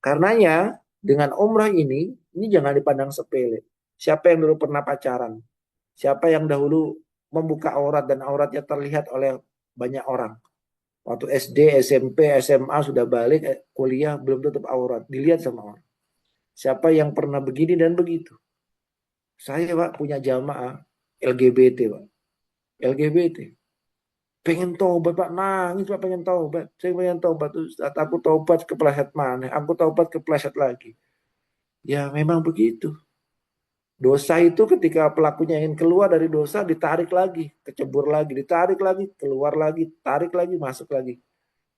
Karenanya dengan umrah ini jangan dipandang sepele. Siapa yang dulu pernah pacaran? Siapa yang dahulu membuka aurat dan auratnya terlihat oleh banyak orang? Waktu SD, SMP, SMA sudah balik, kuliah belum tutup aurat. Dilihat sama orang. Siapa yang pernah begini dan begitu? Saya Pak punya jamaah LGBT Pak. LGBT. Pengen taubat Pak, nangis Pak pengen taubat. Saya pengen taubat. Ustaz, aku taubat kepleset mana? Aku taubat kepleset lagi. Ya memang begitu. Dosa itu ketika pelakunya ingin keluar dari dosa, ditarik lagi, kecebur lagi, ditarik lagi, keluar lagi, tarik lagi, masuk lagi.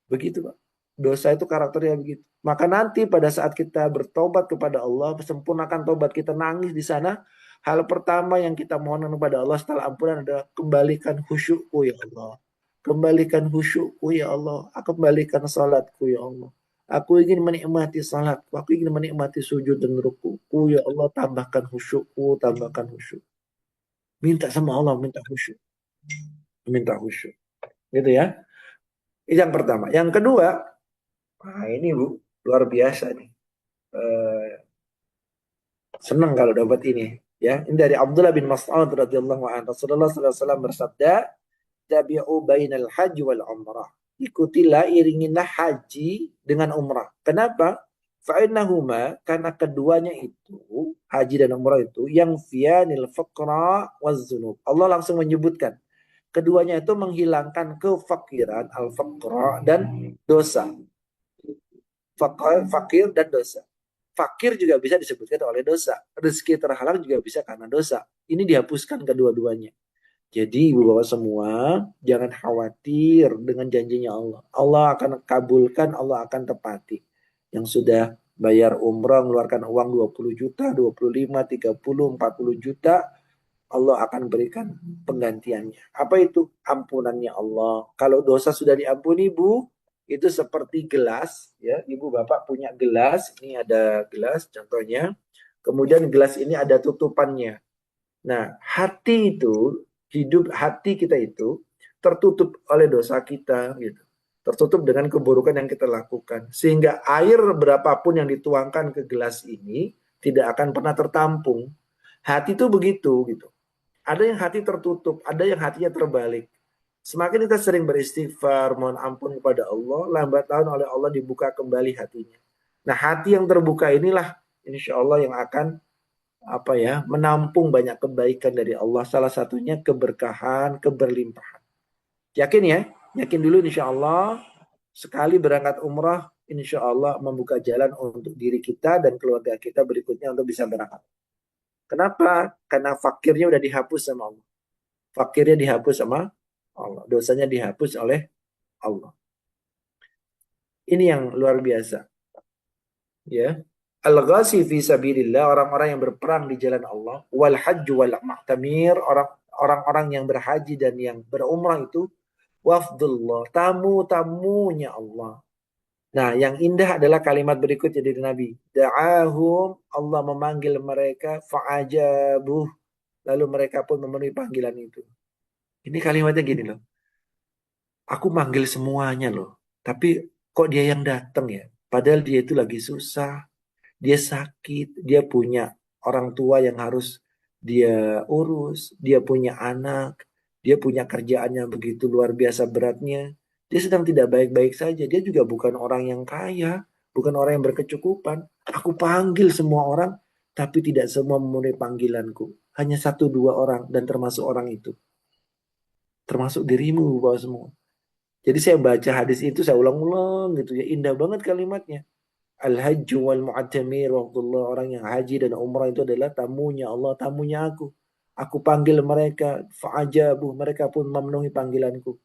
Begitu, Pak. Dosa itu karakternya begitu. Maka nanti pada saat kita bertobat kepada Allah, sempurnakan tobat kita, nangis di sana, hal pertama yang kita mohon kepada Allah setelah ampunan adalah kembalikan khusyukku ya Allah. Kembalikan khusyukku ya Allah. Kembalikan salatku ya Allah. Aku ingin menikmati salatku. Aku ingin menikmati sujud dan rukuku. Ya Allah, tambahkan khusyukku, tambahkan khusyuk. Minta sama Allah, minta khusyuk. Minta khusyuk. Gitu ya. Itu yang pertama. Yang kedua, nah ini Bu, luar biasa nih. Eh, Senang kalau dapat ini. Ya, ini dari Abdullah bin Mas'ud radhiyallahu anhu. Rasulullah SAW bersabda, "Tabi'u bainal haji wal umrah." Ikutilah, iringilah haji dengan umrah. Kenapa? Fa'innahuma, karena keduanya itu, haji dan umrah itu, yang fiyanil faqra waz zunub. Allah langsung menyebutkan. Keduanya itu menghilangkan kefakiran, al-faqra, dan dosa. Fakir dan dosa. Fakir juga bisa disebutkan oleh dosa. Rezeki terhalang juga bisa karena dosa. Ini dihapuskan kedua-duanya. Jadi ibu bapak semua, jangan khawatir dengan janjinya Allah. Allah akan kabulkan, Allah akan tepati. Yang sudah bayar umrah, mengeluarkan uang 20 juta, 25, 30, 40 juta, Allah akan berikan penggantiannya. Apa itu? Ampunannya Allah. Kalau dosa sudah diampuni, Bu, itu seperti gelas, ya. Ibu Bapak punya gelas, ini ada gelas contohnya. Kemudian gelas ini ada tutupannya. Nah, hati itu, hidup hati kita itu tertutup oleh dosa kita gitu. Tertutup dengan keburukan yang kita lakukan. Sehingga air berapapun yang dituangkan ke gelas ini tidak akan pernah tertampung. Hati itu begitu gitu. Ada yang hati tertutup, ada yang hatinya terbalik. Semakin kita sering beristighfar, mohon ampun kepada Allah, lambat laun oleh Allah dibuka kembali hatinya. Nah, hati yang terbuka inilah insya Allah yang akan menampung banyak kebaikan dari Allah. Salah satunya keberkahan, keberlimpahan. Yakin ya? Yakin dulu insya Allah. Sekali berangkat umrah, insya Allah membuka jalan untuk diri kita dan keluarga kita berikutnya untuk bisa berangkat. Kenapa? Karena fakirnya udah dihapus sama Allah. Fakirnya dihapus sama Allah. Dosanya dihapus oleh Allah. Ini yang luar biasa. Ya. Al-ghazi fi sabilillah, orang-orang yang berperang di jalan Allah. Wal hajju wal ma'tamir, orang-orang yang berhaji dan yang berumrah itu. Wafdullah, tamu-tamunya Allah. Nah, yang indah adalah kalimat berikutnya dari Nabi. Da'ahum, Allah memanggil mereka, fa'ajabuh. Lalu mereka pun memenuhi panggilan itu. Ini kalimatnya gini loh. Aku manggil semuanya loh. Tapi kok dia yang datang ya? Padahal dia itu lagi susah. Dia sakit. Dia punya orang tua yang harus dia urus. Dia punya anak. Dia punya kerjaan yang begitu luar biasa beratnya. Dia sedang tidak baik-baik saja. Dia juga bukan orang yang kaya. Bukan orang yang berkecukupan. Aku panggil semua orang. Tapi tidak semua memenuhi panggilanku. Hanya satu dua orang. Dan termasuk orang itu. Termasuk dirimu bahwa semua. Jadi saya baca hadis itu saya ulang-ulang gitu ya. Indah banget kalimatnya. Al-hajju wal mu'tamir waqtullah, orang yang haji dan umrah itu adalah tamunya Allah, tamunya aku. Aku panggil mereka, fa'ajabu, mereka pun memenuhi panggilanku.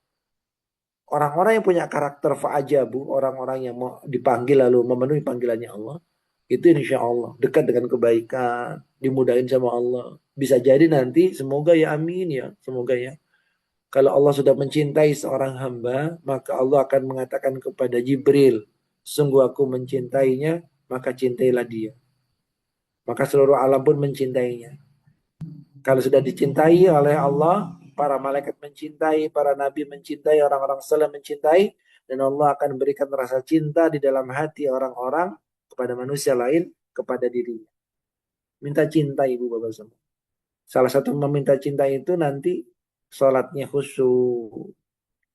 Orang-orang yang punya karakter fa'ajabu, orang-orang yang mau dipanggil lalu memenuhi panggilannya Allah, itu insya Allah dekat dengan kebaikan, dimudahin sama Allah. Bisa jadi nanti, semoga ya amin ya, semoga ya. Kalau Allah sudah mencintai seorang hamba, maka Allah akan mengatakan kepada Jibril, sungguh aku mencintainya, maka cintailah dia. Maka seluruh alam pun mencintainya. Kalau sudah dicintai oleh Allah, para malaikat mencintai, para nabi mencintai, orang-orang saleh mencintai, dan Allah akan berikan rasa cinta di dalam hati orang-orang kepada manusia lain, kepada dirinya. Minta cinta ibu bapak semua. Salah satu meminta cinta itu nanti sholatnya khusyuk,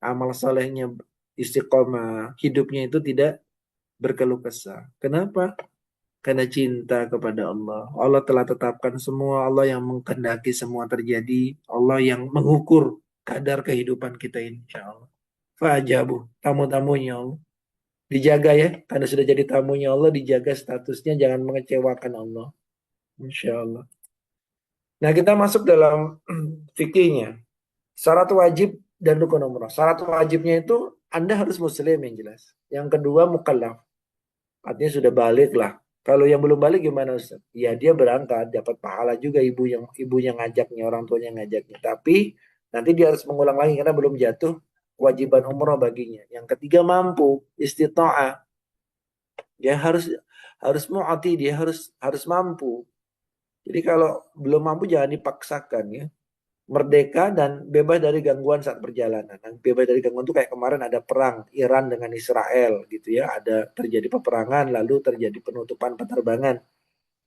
amal solehnya istiqomah, hidupnya itu tidak berkeluh kesah. Kenapa? Karena cinta kepada Allah. Allah telah tetapkan semua, Allah yang menghendaki semua terjadi, Allah yang mengukur kadar kehidupan kita ini, insya Allah. Fajabu, tamu-tamunya Allah. Dijaga ya, karena sudah jadi tamunya Allah, dijaga statusnya, jangan mengecewakan Allah. Insya Allah. Nah, kita masuk dalam fikihnya. Syarat wajib dan rukun umrah. Syarat wajibnya itu Anda harus muslim yang jelas. Yang kedua mukallaf. Artinya sudah balik lah. Kalau yang belum balik gimana Ustaz? Ya dia berangkat, dapat pahala juga ibunya ngajaknya, orang tuanya ngajaknya. Tapi nanti dia harus mengulang lagi karena belum jatuh kewajiban umrah baginya. Yang ketiga mampu, istita'ah. Dia harus mu'ati, dia harus mampu. Jadi kalau belum mampu jangan dipaksakan ya. Merdeka dan bebas dari gangguan saat perjalanan. Dan bebas dari gangguan itu kayak kemarin ada perang Iran dengan Israel gitu ya. Ada terjadi peperangan lalu terjadi penutupan penerbangan.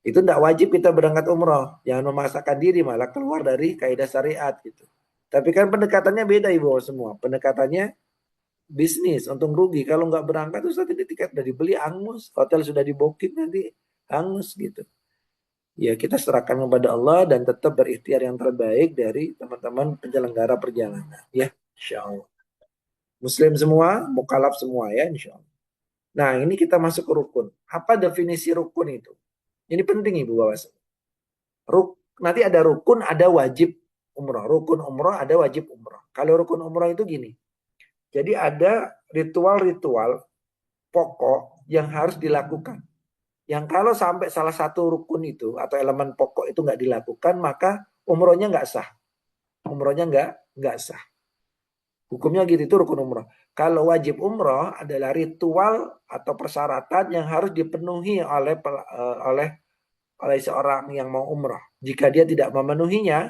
Itu tidak wajib kita berangkat umroh. Jangan memaksakan diri malah keluar dari kaidah syariat gitu. Tapi kan pendekatannya beda ibu semua. Pendekatannya bisnis, untung rugi. Kalau nggak berangkat terus nanti tiket udah dibeli angus, hotel sudah diboking nanti angus gitu. Ya kita serahkan kepada Allah dan tetap berikhtiar yang terbaik dari teman-teman penyelenggara perjalanan. Ya, insya Allah. Muslim semua, mukalaf semua ya, insya Allah. Nah ini kita masuk ke rukun. Apa definisi rukun itu? Ini penting ibu bawas. Nanti ada rukun, ada wajib umroh. Rukun umroh, ada wajib umroh. Kalau rukun umroh itu gini. Jadi ada ritual-ritual pokok yang harus dilakukan. Yang kalau sampai salah satu rukun itu atau elemen pokok itu nggak dilakukan, maka umrohnya nggak sah. Umrohnya nggak sah. Hukumnya gitu itu rukun umroh. Kalau wajib umroh adalah ritual atau persyaratan yang harus dipenuhi oleh seorang yang mau umroh. Jika dia tidak memenuhinya,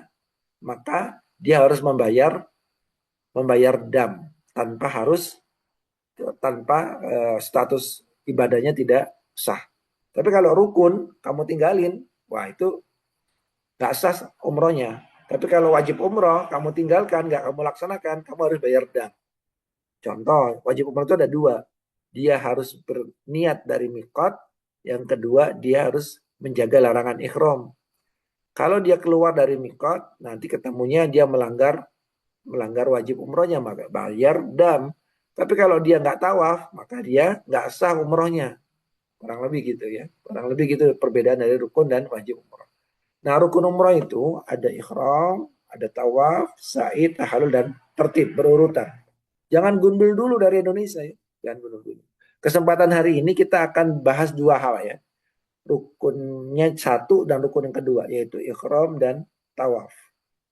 maka dia harus membayar dam tanpa status ibadahnya tidak sah. Tapi kalau rukun kamu tinggalin, wah itu nggak sah umrohnya. Tapi kalau wajib umroh kamu tinggalkan, nggak kamu laksanakan, kamu harus bayar dam. Contoh, wajib umroh itu ada dua. Dia harus berniat dari mikot. Yang kedua, dia harus menjaga larangan ikhram. Kalau dia keluar dari mikot, nanti ketemunya dia melanggar wajib umrohnya, maka bayar dam. Tapi kalau dia nggak tawaf, maka dia nggak sah umrohnya. Kurang lebih gitu ya. Kurang lebih gitu perbedaan dari rukun dan wajib umroh. Nah, rukun umroh itu ada ikhram, ada tawaf, sa'i, tahallul, dan tertib berurutan. Jangan gundul dulu dari Indonesia ya. Jangan gundul dulu. Kesempatan hari ini kita akan bahas dua hal ya. Rukunnya satu dan rukun yang kedua, yaitu ikhram dan tawaf.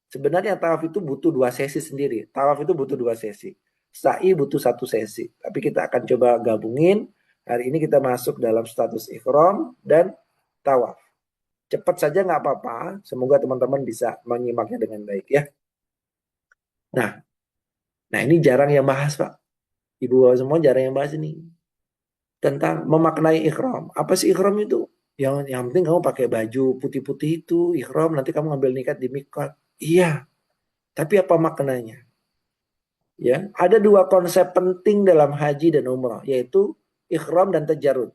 Sebenarnya tawaf itu butuh dua sesi sendiri. Tawaf itu butuh dua sesi. Sa'i butuh satu sesi. Tapi kita akan coba gabungin. Hari ini kita masuk dalam status ikhram dan tawaf. Cepat saja nggak apa-apa. Semoga teman-teman bisa menyimaknya dengan baik ya. Nah, ini jarang yang bahas Pak. Ibu semua jarang yang bahas ini. Tentang memaknai ikhram. Apa sih ikhram itu? Yang penting kamu pakai baju putih-putih itu ikhram. Nanti kamu ngambil nikat di mikot. Iya. Tapi apa maknanya? Ya, ada dua konsep penting dalam haji dan umrah, yaitu ikhram dan tajarrud.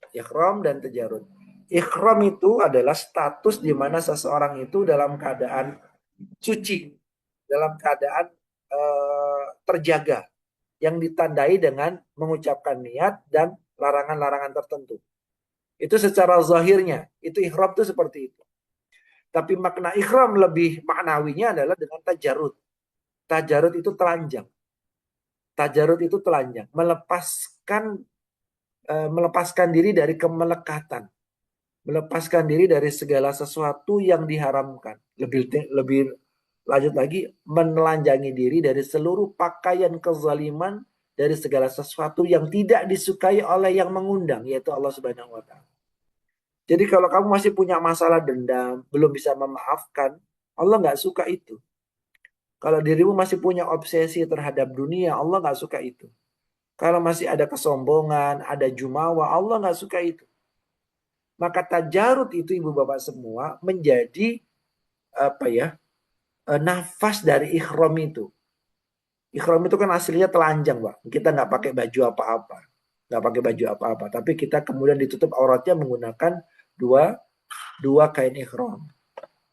Ikhram dan tajarrud. Ikhram itu adalah status di mana seseorang itu dalam keadaan suci, dalam keadaan terjaga, yang ditandai dengan mengucapkan niat dan larangan-larangan tertentu. Itu secara zahirnya, itu ikhram itu seperti itu. Tapi makna ikhram lebih maknawinya adalah dengan tajarrud. Tajarrud itu telanjang. Tajarrud itu telanjang, melepaskan diri dari kemelekatan, melepaskan diri dari segala sesuatu yang diharamkan. Lebih lanjut lagi, menelanjangi diri dari seluruh pakaian kezaliman, dari segala sesuatu yang tidak disukai oleh yang mengundang, yaitu Allah Subhanahu wa Ta'ala. Jadi kalau kamu masih punya masalah dendam, belum bisa memaafkan, Allah nggak suka itu. Kalau dirimu masih punya obsesi terhadap dunia, Allah nggak suka itu. Kalau masih ada kesombongan, ada jumawa, Allah nggak suka itu. Maka tajarut itu ibu bapak semua menjadi apa ya, nafas dari ikhram itu. Ikhram itu kan aslinya telanjang, Pak. Kita nggak pakai baju apa-apa, nggak pakai baju apa-apa. Tapi kita kemudian ditutup auratnya menggunakan dua kain ikhram.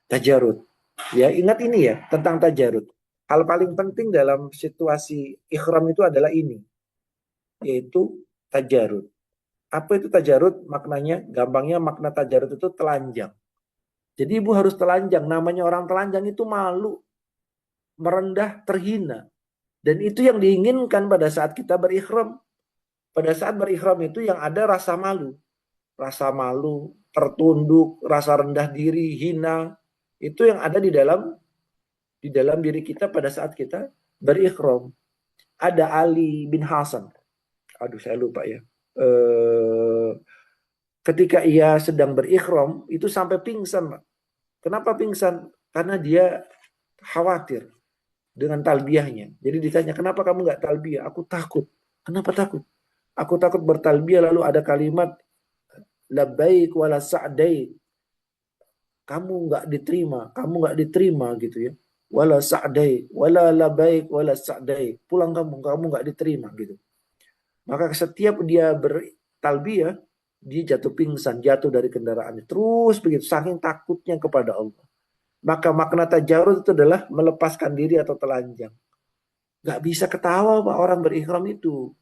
Tajarut. Ya ingat ini ya tentang tajarut. Hal paling penting dalam situasi ikhram itu adalah ini, yaitu tajarut. Apa itu tajarut? Maknanya, gampangnya makna tajarut itu telanjang. Jadi ibu harus telanjang. Namanya orang telanjang itu malu, merendah, terhina. Dan itu yang diinginkan pada saat kita berihram. Pada saat berihram itu yang ada rasa malu. Rasa malu, tertunduk, rasa rendah diri, hina. Itu yang ada di dalam diri kita pada saat kita berihram. Ada Ali bin Hasan. Aduh, saya lupa ya. Eh, Ketika ia sedang berihram, itu sampai pingsan, Pak. Kenapa pingsan? Karena dia khawatir dengan talbiyahnya. Jadi ditanya, kenapa kamu nggak talbiyah? Aku takut. Kenapa takut? Aku takut bertalbiyah lalu ada kalimat labbaik wala sa'daik. Kamu nggak diterima gitu ya. Wala sa'daik, wala labbaik wala sa'daik. Pulang kamu nggak diterima gitu. Maka setiap dia bertalbiyah, dia jatuh pingsan, jatuh dari kendaraannya. Terus begitu, saking takutnya kepada Allah. Maka makna tajarud itu adalah melepaskan diri atau telanjang. Gak bisa ketawa Pak orang berihram itu.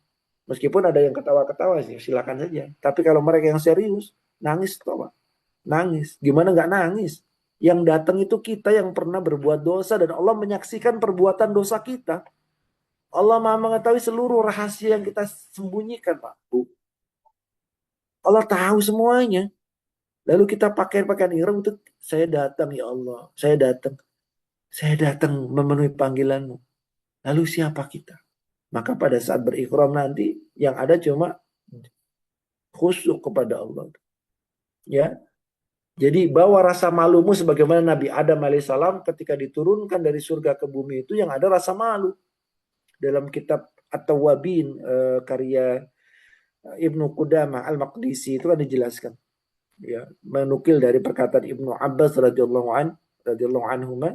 Meskipun ada yang ketawa-ketawa sih, silakan saja. Tapi kalau mereka yang serius, nangis toh Pak. Nangis. Gimana nggak nangis? Yang datang itu kita yang pernah berbuat dosa dan Allah menyaksikan perbuatan dosa kita. Allah Maha mengetahui seluruh rahasia yang kita sembunyikan, Pak. Bu. Allah tahu semuanya. Lalu kita pakai pakaian ihram itu, saya datang ya Allah, saya datang. Saya datang memenuhi panggilanmu. Lalu siapa kita? Maka pada saat berihram nanti yang ada cuma khusyuk kepada Allah. Ya. Jadi bawa rasa malumu sebagaimana Nabi Adam alaihissalam ketika diturunkan dari surga ke bumi itu yang ada rasa malu. Dalam kitab At-Tawwabin karya Ibnu Qudamah Al-Maqdisi itu kan dijelaskan. Ya, menukil dari perkataan Ibnu Abbas radhiyallahu anhuma,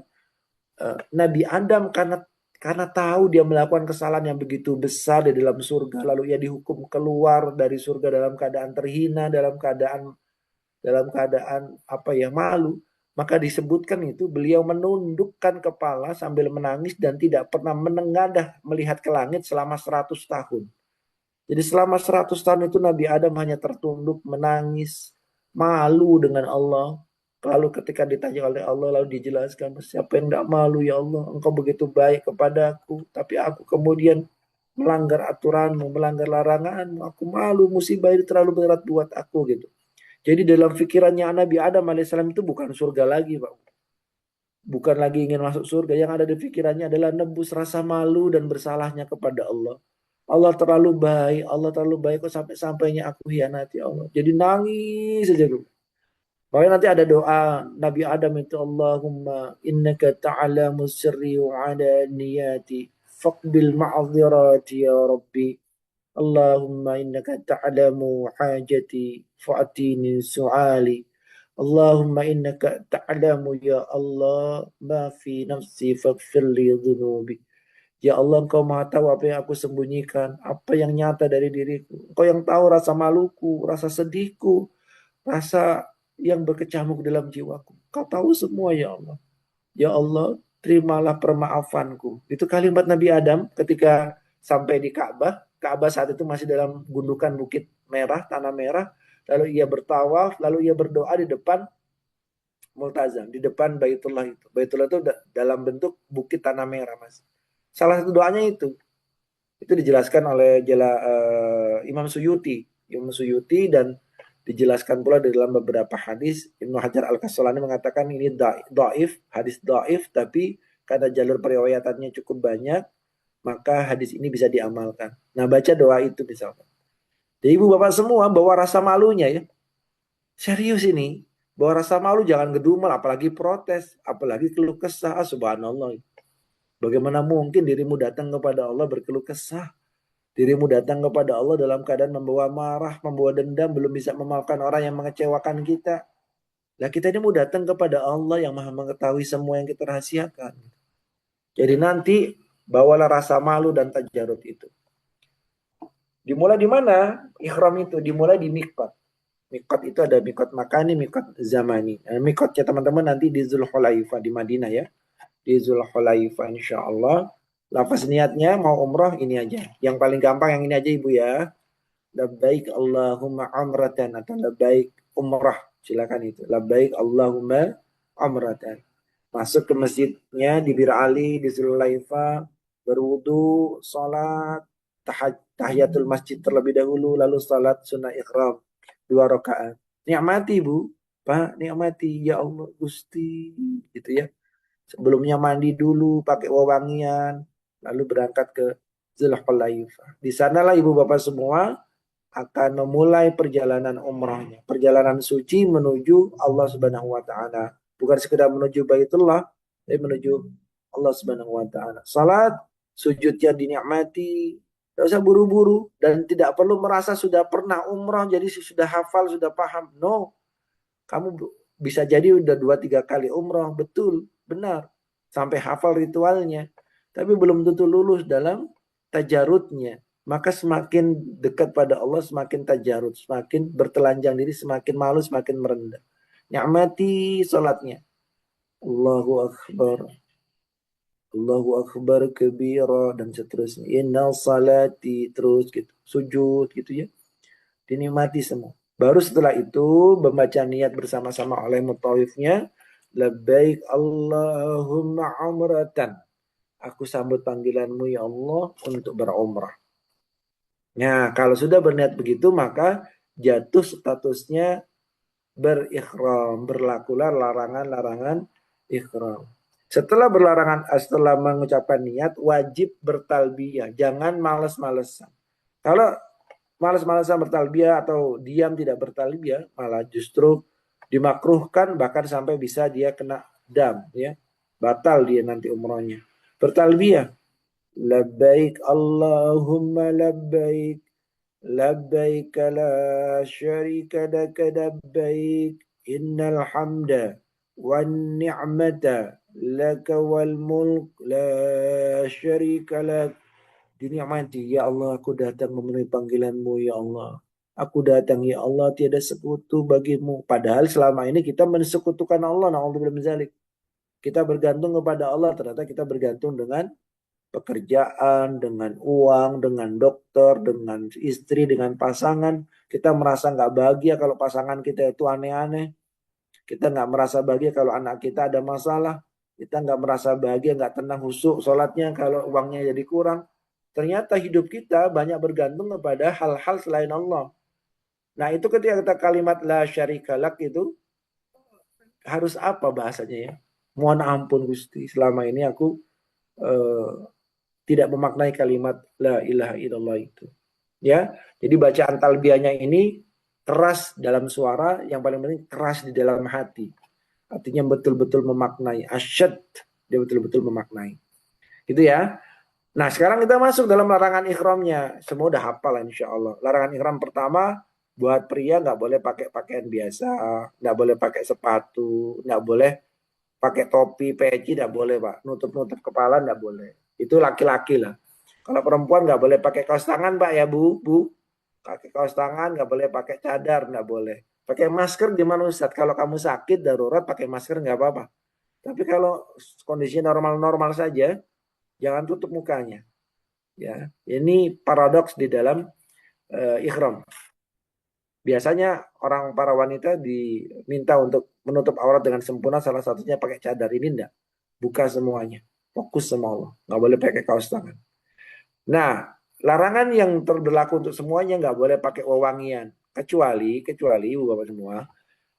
Nabi Adam karena tahu dia melakukan kesalahan yang begitu besar di dalam surga, lalu ia dihukum keluar dari surga dalam keadaan terhina, dalam keadaan apa ya, malu. Maka disebutkan itu beliau menundukkan kepala sambil menangis dan tidak pernah menengadah melihat ke langit selama 100 tahun. Jadi selama 100 tahun itu Nabi Adam hanya tertunduk menangis, malu dengan Allah. Lalu ketika ditanya oleh Allah lalu dijelaskan, siapa yang tidak malu ya Allah, engkau begitu baik kepadaku, tapi aku kemudian melanggar aturanmu, melanggar laranganmu, aku malu, musibah ini terlalu berat buat aku gitu. Jadi dalam pikirannya Nabi Adam alaihissalam itu bukan surga lagi, Pak. Bukan lagi ingin masuk surga. Yang ada di pikirannya adalah nebus rasa malu dan bersalahnya kepada Allah. Allah terlalu baik. Allah terlalu baik kok sampai-sampainya aku hianati Allah. Jadi nangis saja dulu. Makanya nanti ada doa Nabi Adam itu, Allahumma innaka ta'alamu sirri wa ala niyati faqbil ma'adhirati ya Rabbi. Allahumma innaka ta'lamu hajati fa'atini su'ali. Allahumma innaka ta'lamu ya Allah ma fi nafsi faghfir li dhunubi. Ya Allah, engkau maha tahu apa yang aku sembunyikan, apa yang nyata dari diriku. Engkau yang tahu rasa maluku, rasa sedihku, rasa yang berkecamuk dalam jiwaku. Kau tahu semua ya Allah. Ya Allah, terimalah permaafanku. Itu kalimat Nabi Adam ketika sampai di Ka'bah. Ka'bah saat itu masih dalam gundukan bukit merah, tanah merah. Lalu ia bertawaf, lalu ia berdoa di depan Multazam, di depan Baitullah itu. Baitullah itu dalam bentuk bukit tanah merah, Mas. Salah satu doanya itu. Itu dijelaskan oleh Imam Suyuti. Imam Suyuti dan dijelaskan pula di dalam beberapa hadis. Ibnu Hajar Al-Qasqalani mengatakan ini dhaif, hadis dhaif, tapi karena jalur periwayatannya cukup banyak, maka hadis ini bisa diamalkan. Nah, baca doa itu misalkan. Jadi ibu bapak semua bawa rasa malunya ya. Serius ini. Bawa rasa malu, jangan gedumel, apalagi protes, apalagi keluh kesah. Subhanallah. Bagaimana mungkin dirimu datang kepada Allah berkeluh kesah? Dirimu datang kepada Allah dalam keadaan membawa marah, membawa dendam, belum bisa memaafkan orang yang mengecewakan kita. Lah kita ini mau datang kepada Allah yang maha mengetahui semua yang kita rahasiakan. Jadi nanti bawalah rasa malu dan tajarut itu. Dimulai di mana? Ikhram itu dimulai di mikot. Mikot itu ada mikot makani, mikot zamani. Mikotnya teman-teman nanti di Zulhulaifah di Madinah ya. Di Zulhulaifah insya Allah. Lafaz niatnya mau umroh ini aja. Yang paling gampang yang ini aja ibu ya. Labbaik Allahumma amratan atau labbaik umrah. Silakan itu. Labbaik Allahumma umratan. Masuk ke masjidnya di Bir Ali, di Zulaifa, berwudu, salat, tahiyatul masjid terlebih dahulu, lalu salat sunnah ikhram 2 rakaat. Nikmati Bu, Pak, nikmati ya Allah Gusti, gitu ya. Sebelumnya mandi dulu pakai wewangian, lalu berangkat ke Zulhulaifah. Di sanalah ibu bapak semua akan memulai perjalanan umrahnya, perjalanan suci menuju Allah Subhanahu wa taala. Bukan sekedar menuju Baitullah, tapi menuju Allah Subhanahu wa taala. Salat, sujudnya dinikmati, tidak usah buru-buru dan tidak perlu merasa sudah pernah umrah jadi sudah hafal, sudah paham. No, kamu bisa jadi udah 2-3 kali umrah, betul, benar, sampai hafal ritualnya, tapi belum tentu lulus dalam tajarutnya. Maka semakin dekat pada Allah, semakin tajarut, semakin bertelanjang diri, semakin malu, semakin merendah. Nikmati sholatnya. Allahu Akbar. Allahu Akbar kabira dan seterusnya. Inna salati terus gitu. Sujud gitu ya. Dinikmati semua. Baru setelah itu membaca niat bersama-sama oleh mutawifnya. Labbaik Allahumma umratan. Aku sambut panggilanmu ya Allah untuk berumrah. Nah, kalau sudah berniat begitu maka jatuh statusnya berikhram, berlakulah larangan-larangan ikhram. Setelah mengucapkan niat wajib bertalbiyah, jangan males-malesan. Kalau malas-malasan bertalbiyah atau diam tidak bertalbiyah malah justru dimakruhkan, bahkan sampai bisa dia kena dam ya. Batal dia nanti umrohnya. Bertalbiyah, labbaik Allahumma labbaik, labbaik la syarika laka labbaik, innal hamda wan ni'mata laka wal mulk la syarika lak. Dinikmati, ya Allah aku datang memenuhi panggilanmu ya Allah. Aku datang ya Allah, tiada sekutu bagimu. Padahal selama ini kita mensekutukan Allah. Na'udzubillah min dzalik. Kita bergantung kepada Allah, ternyata kita bergantung dengan pekerjaan, dengan uang, dengan dokter, dengan istri, dengan pasangan. Kita merasa nggak bahagia kalau pasangan kita itu aneh-aneh. Kita nggak merasa bahagia kalau anak kita ada masalah. Kita nggak merasa bahagia, nggak tenang khusyuk sholatnya kalau uangnya jadi kurang. Ternyata hidup kita banyak bergantung kepada hal-hal selain Allah. Nah itu ketika kita kalimat la syarikalak itu harus apa bahasanya ya? Mohon ampun Gusti, selama ini aku eh, tidak memaknai kalimat la ilaha illallah itu. Ya, jadi bacaan talbiyahnya ini keras dalam suara, yang paling penting keras di dalam hati. Artinya betul-betul memaknai, asyad, dia betul-betul memaknai. Gitu ya. Nah, sekarang kita masuk dalam larangan ikhramnya. Semua udah hafal insya Allah. Larangan ikhram pertama, buat pria nggak boleh pakai pakaian biasa, nggak boleh pakai sepatu, nggak boleh pakai topi, peci, nggak boleh Pak. Nutup-nutup kepala nggak boleh. Itu laki-laki lah. Kalau perempuan nggak boleh pakai kaos tangan Pak ya Bu, Bu. Pakai kaos tangan, nggak boleh pakai cadar, nggak boleh. Pakai masker gimana Ustaz? Kalau kamu sakit darurat pakai masker nggak apa-apa. Tapi kalau kondisi normal-normal saja, jangan tutup mukanya. Ya, ini paradoks di dalam ikhram. Biasanya para wanita diminta untuk menutup aurat dengan sempurna, salah satunya pakai cadar. Ini enggak, buka semuanya, fokus sama Allah, nggak boleh pakai kaos tangan. Nah, larangan yang berlaku untuk semuanya, nggak boleh pakai wewangian, kecuali ibu bapak semua,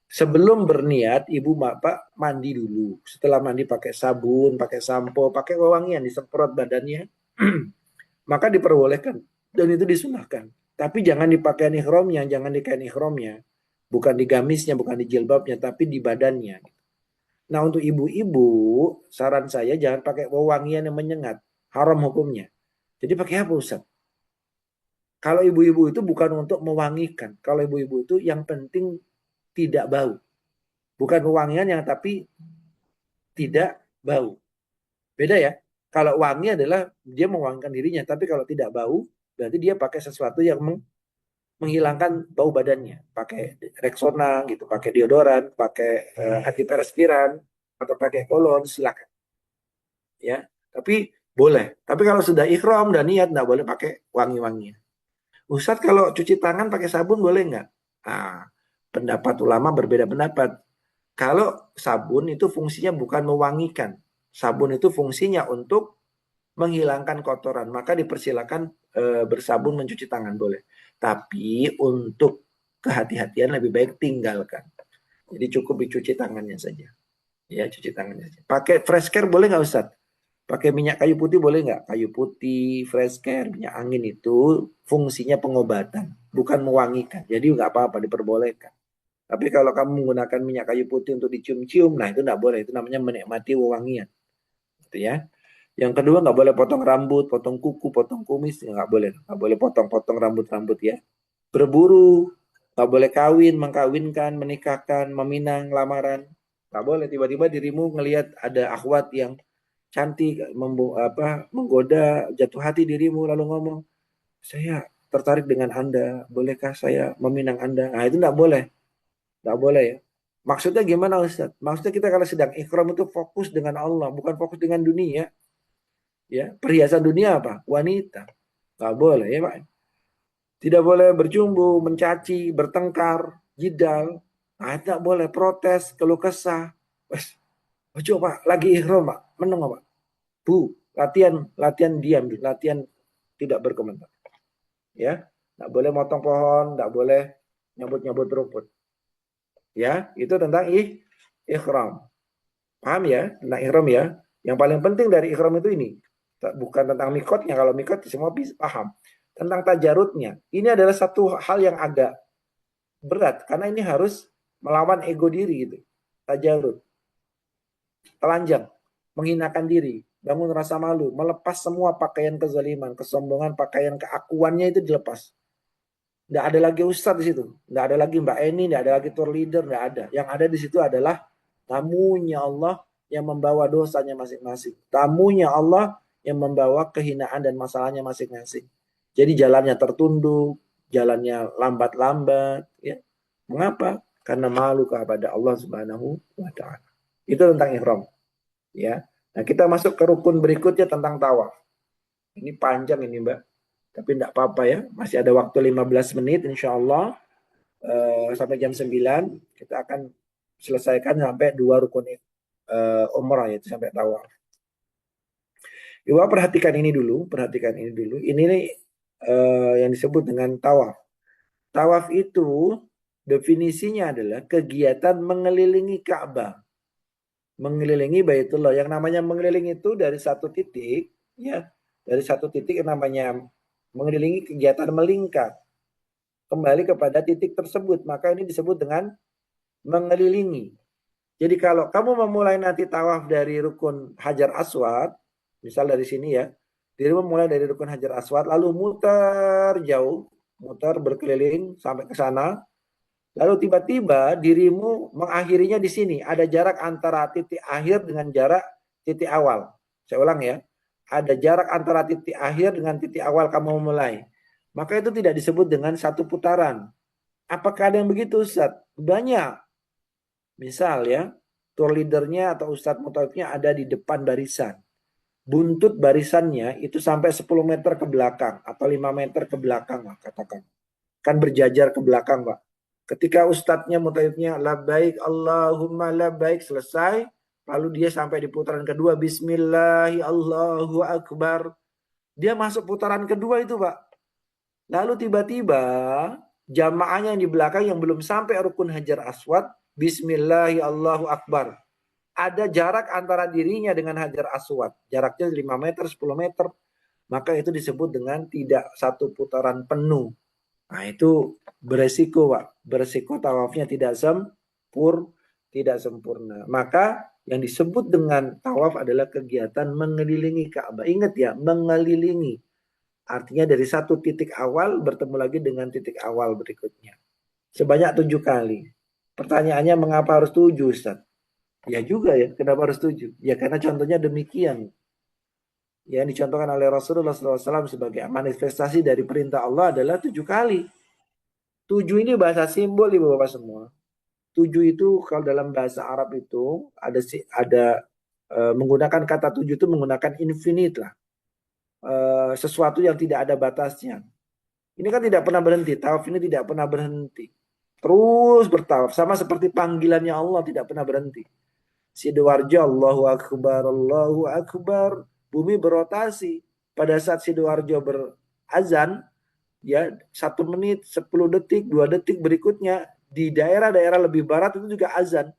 sebelum berniat ibu bapak mandi dulu. Setelah mandi pakai sabun, pakai sampo, pakai wewangian, disemprot badannya. Maka diperbolehkan dan itu disunahkan. Tapi jangan dipakai ikhramnya, jangan di kain ikhramnya, bukan di gamisnya, bukan di jilbabnya, tapi di badannya. Nah untuk ibu-ibu, saran saya jangan pakai wewangian yang menyengat, haram hukumnya. Jadi pakai apa Ustaz? Kalau ibu-ibu itu bukan untuk mewangikan, kalau ibu-ibu itu yang penting tidak bau, bukan wewangian yang tapi tidak bau. Beda ya. Kalau wangi adalah dia mewangikan dirinya, tapi kalau tidak bau berarti dia pakai sesuatu yang menghilangkan bau badannya, pakai Rexona gitu, pakai deodoran, pakai antiperspiran atau pakai kolon, silakan. Ya, tapi boleh. Tapi kalau sudah ikhram dan niat nggak boleh pakai wangi-wangian. Ustadz kalau cuci tangan pakai sabun boleh nggak? Nah, pendapat ulama berbeda pendapat. Kalau sabun itu fungsinya bukan mewangikan. Sabun itu fungsinya untuk menghilangkan kotoran. Maka dipersilakan bersabun mencuci tangan boleh. Tapi untuk kehati-hatian lebih baik tinggalkan. Jadi cukup dicuci tangannya saja. Ya, cuci tangannya saja. Pakai fresh care boleh nggak Ustaz? Pakai minyak kayu putih boleh nggak? Kayu putih, fresh care, minyak angin itu fungsinya pengobatan, bukan mewangikan. Jadi nggak apa-apa, diperbolehkan. Tapi kalau kamu menggunakan minyak kayu putih untuk dicium-cium, nah itu nggak boleh. Itu namanya menikmati wewangian. Gitu ya. Yang kedua nggak boleh potong rambut, potong kuku, potong kumis, nggak boleh. Nggak boleh potong-potong rambut-rambut ya. Berburu, nggak boleh kawin, mengkawinkan, menikahkan, meminang, lamaran. Nggak boleh tiba-tiba dirimu ngelihat ada akhwat yang cantik, menggoda, jatuh hati dirimu lalu ngomong, saya tertarik dengan Anda, bolehkah saya meminang Anda? Nah itu nggak boleh, nggak boleh ya. Maksudnya gimana Ustaz? Maksudnya kita kalau sedang ikhram itu fokus dengan Allah, bukan fokus dengan dunia. Ya, perhiasan dunia apa? Wanita. Nggak boleh ya Pak. Tidak boleh bercumbu, mencaci, bertengkar, jidal. Nah, tidak boleh protes, keluh kesah. Wes, ojo Pak, lagi ikhram Pak, meneng Pak. Bu, latihan latihan diam, latihan tidak berkomentar. Ya, nggak boleh motong pohon, nggak boleh nyabut-nyabut rumput. Ya, itu tentang ikhram. Paham ya, tentang ikhram ya. Yang paling penting dari ikhram itu ini. Bukan tentang mikotnya, kalau mikot semua bisa paham. Tentang tajarutnya. Ini adalah satu hal yang agak berat, karena ini harus melawan ego diri gitu. Tajarut. Telanjang. Menghinakan diri. Bangun rasa malu. Melepas semua pakaian kezaliman, kesombongan, pakaian keakuannya itu dilepas. Nggak ada lagi ustadz di situ. Nggak ada lagi Mbak Eni, nggak ada lagi tour leader, nggak ada. Yang ada di situ adalah tamunya Allah yang membawa dosanya masing-masing. Tamunya Allah yang membawa kehinaan dan masalahnya masing-masing. Jadi jalannya tertunduk, jalannya lambat-lambat. Ya. Mengapa? Karena malu kepada Allah Subhanahu wa Ta'ala. Itu tentang ihram. Ya. Nah, kita masuk ke rukun berikutnya tentang tawaf. Ini panjang ini, Mbak. Tapi tidak apa-apa ya. Masih ada waktu 15 menit insya Allah. Sampai jam 9 kita akan selesaikan sampai 2 rukun umrah, yaitu sampai tawaf. Ibu perhatikan ini dulu, perhatikan ini dulu. Ini nih yang disebut dengan tawaf. Tawaf itu definisinya adalah kegiatan mengelilingi Ka'bah, mengelilingi Baitullah. Yang namanya mengelilingi itu dari satu titik, ya, dari satu titik yang namanya mengelilingi kegiatan melingkar kembali kepada titik tersebut. Maka ini disebut dengan mengelilingi. Jadi kalau kamu memulai nanti tawaf dari rukun Hajar Aswad, misal dari sini ya, dirimu mulai dari rukun Hajar Aswad, lalu muter jauh, muter berkeliling sampai ke sana, lalu tiba-tiba dirimu mengakhirinya di sini. Ada jarak antara titik akhir dengan jarak titik awal. Saya ulang ya, ada jarak antara titik akhir dengan titik awal kamu memulai. Maka itu tidak disebut dengan satu putaran. Apakah ada yang begitu Ustaz? Banyak. Misal ya, tour leadernya atau Ustadz Mutaifnya ada di depan barisan. Buntut barisannya itu sampai 10 meter ke belakang atau 5 meter ke belakang lah katakan. Kan berjajar ke belakang Pak. Ketika Ustadznya Mutaifnya labbaik Allahumma labbaik selesai, lalu dia sampai di putaran kedua Bismillahi Allahu Akbar. Dia masuk putaran kedua itu Pak. Lalu tiba-tiba jamaahnya yang di belakang yang belum sampai rukun Hajar Aswad, Bismillahi Allahu Akbar. Ada jarak antara dirinya dengan Hajar Aswad. Jaraknya 5 meter, 10 meter. Maka itu disebut dengan tidak satu putaran penuh. Nah itu beresiko Pak. Beresiko tawafnya tidak sempurna. Maka yang disebut dengan tawaf adalah kegiatan mengelilingi Ka'bah. Ingat ya, mengelilingi. Artinya dari satu titik awal bertemu lagi dengan titik awal berikutnya. Sebanyak 7 kali. Pertanyaannya mengapa harus 7 Ustaz? Ya juga ya, kenapa harus 7? Ya karena contohnya demikian. Yang dicontohkan oleh Rasulullah SAW sebagai manifestasi dari perintah Allah adalah 7 kali. 7 ini bahasa simbol ibu bapak semua. 7 itu kalau dalam bahasa Arab itu ada menggunakan kata 7 itu menggunakan infinite lah. Sesuatu yang tidak ada batasnya. Ini kan tidak pernah berhenti. Tawaf ini tidak pernah berhenti. Terus bertawaf. Sama seperti panggilannya Allah tidak pernah berhenti. Sidoarjo Allahu Akbar, Allahu Akbar. Bumi berotasi. Pada saat Sidoarjo berazan, ya 1 menit, 10 detik, 2 detik berikutnya di daerah-daerah lebih barat itu juga azan.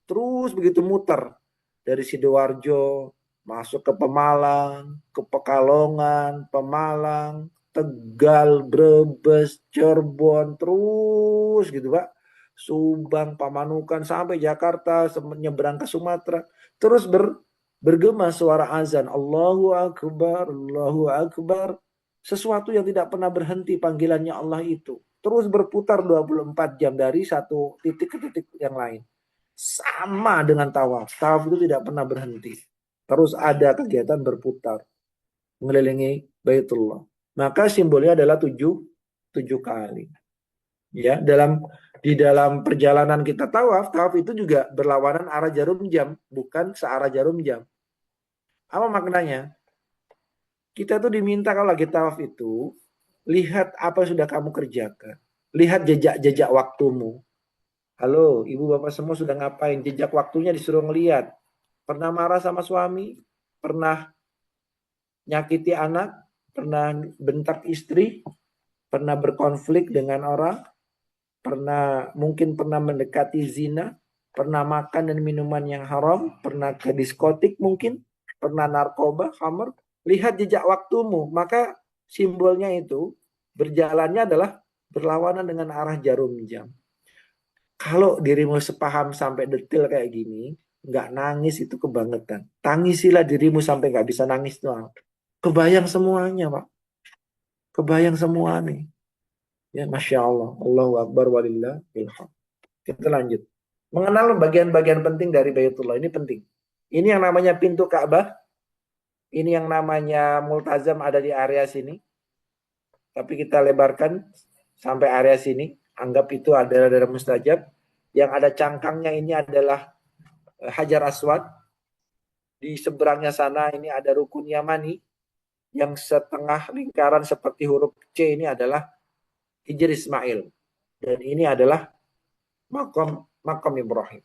Terus begitu muter dari Sidoarjo masuk ke Pemalang, ke Pekalongan, Pemalang, Tegal, Brebes, Cirebon, terus gitu Pak. Subang, Pamanukan sampai Jakarta, nyebrang ke Sumatera, terus bergema suara azan, Allahu Akbar, Allahu Akbar. Sesuatu yang tidak pernah berhenti panggilannya Allah itu. Terus berputar 24 jam dari satu titik ke titik yang lain. Sama dengan tawaf. Tawaf itu tidak pernah berhenti. Terus ada kegiatan berputar mengelilingi Baitullah. Maka simbolnya adalah tujuh kali. Ya, di dalam perjalanan kita tawaf, tawaf itu juga berlawanan arah jarum jam, bukan searah jarum jam. Apa maknanya? Kita tuh diminta kalau lagi tawaf itu, lihat apa yang sudah kamu kerjakan. Lihat jejak-jejak waktumu. Halo, ibu bapak semua sudah ngapain? Jejak waktunya disuruh ngeliat. Pernah marah sama suami? Pernah nyakiti anak? Pernah bentak istri? Pernah berkonflik dengan orang? Mungkin pernah mendekati zina? Pernah makan dan minuman yang haram? Pernah ke diskotik mungkin? Pernah narkoba, khamr? Lihat jejak waktumu. Maka simbolnya itu berjalannya adalah berlawanan dengan arah jarum jam. Kalau dirimu sepaham sampai detail kayak gini, nggak nangis itu kebangetan. Tangisilah dirimu sampai nggak bisa nangis doang. Kebayang semuanya, Pak. Kebayang semua nih. Ya, Masya Allah. Allahu Akbar walillah ilham. Kita lanjut. Mengenal bagian-bagian penting dari Baitullah. Ini penting. Ini yang namanya pintu Ka'bah. Ini yang namanya Multazam ada di area sini. Tapi kita lebarkan sampai area sini. Anggap itu adalah daerah mustajab. Yang ada cangkangnya ini adalah Hajar Aswad. Di seberangnya sana ini ada rukun Yamani. Yang setengah lingkaran seperti huruf C ini adalah Hijr Ismail. Dan ini adalah makam Ibrahim.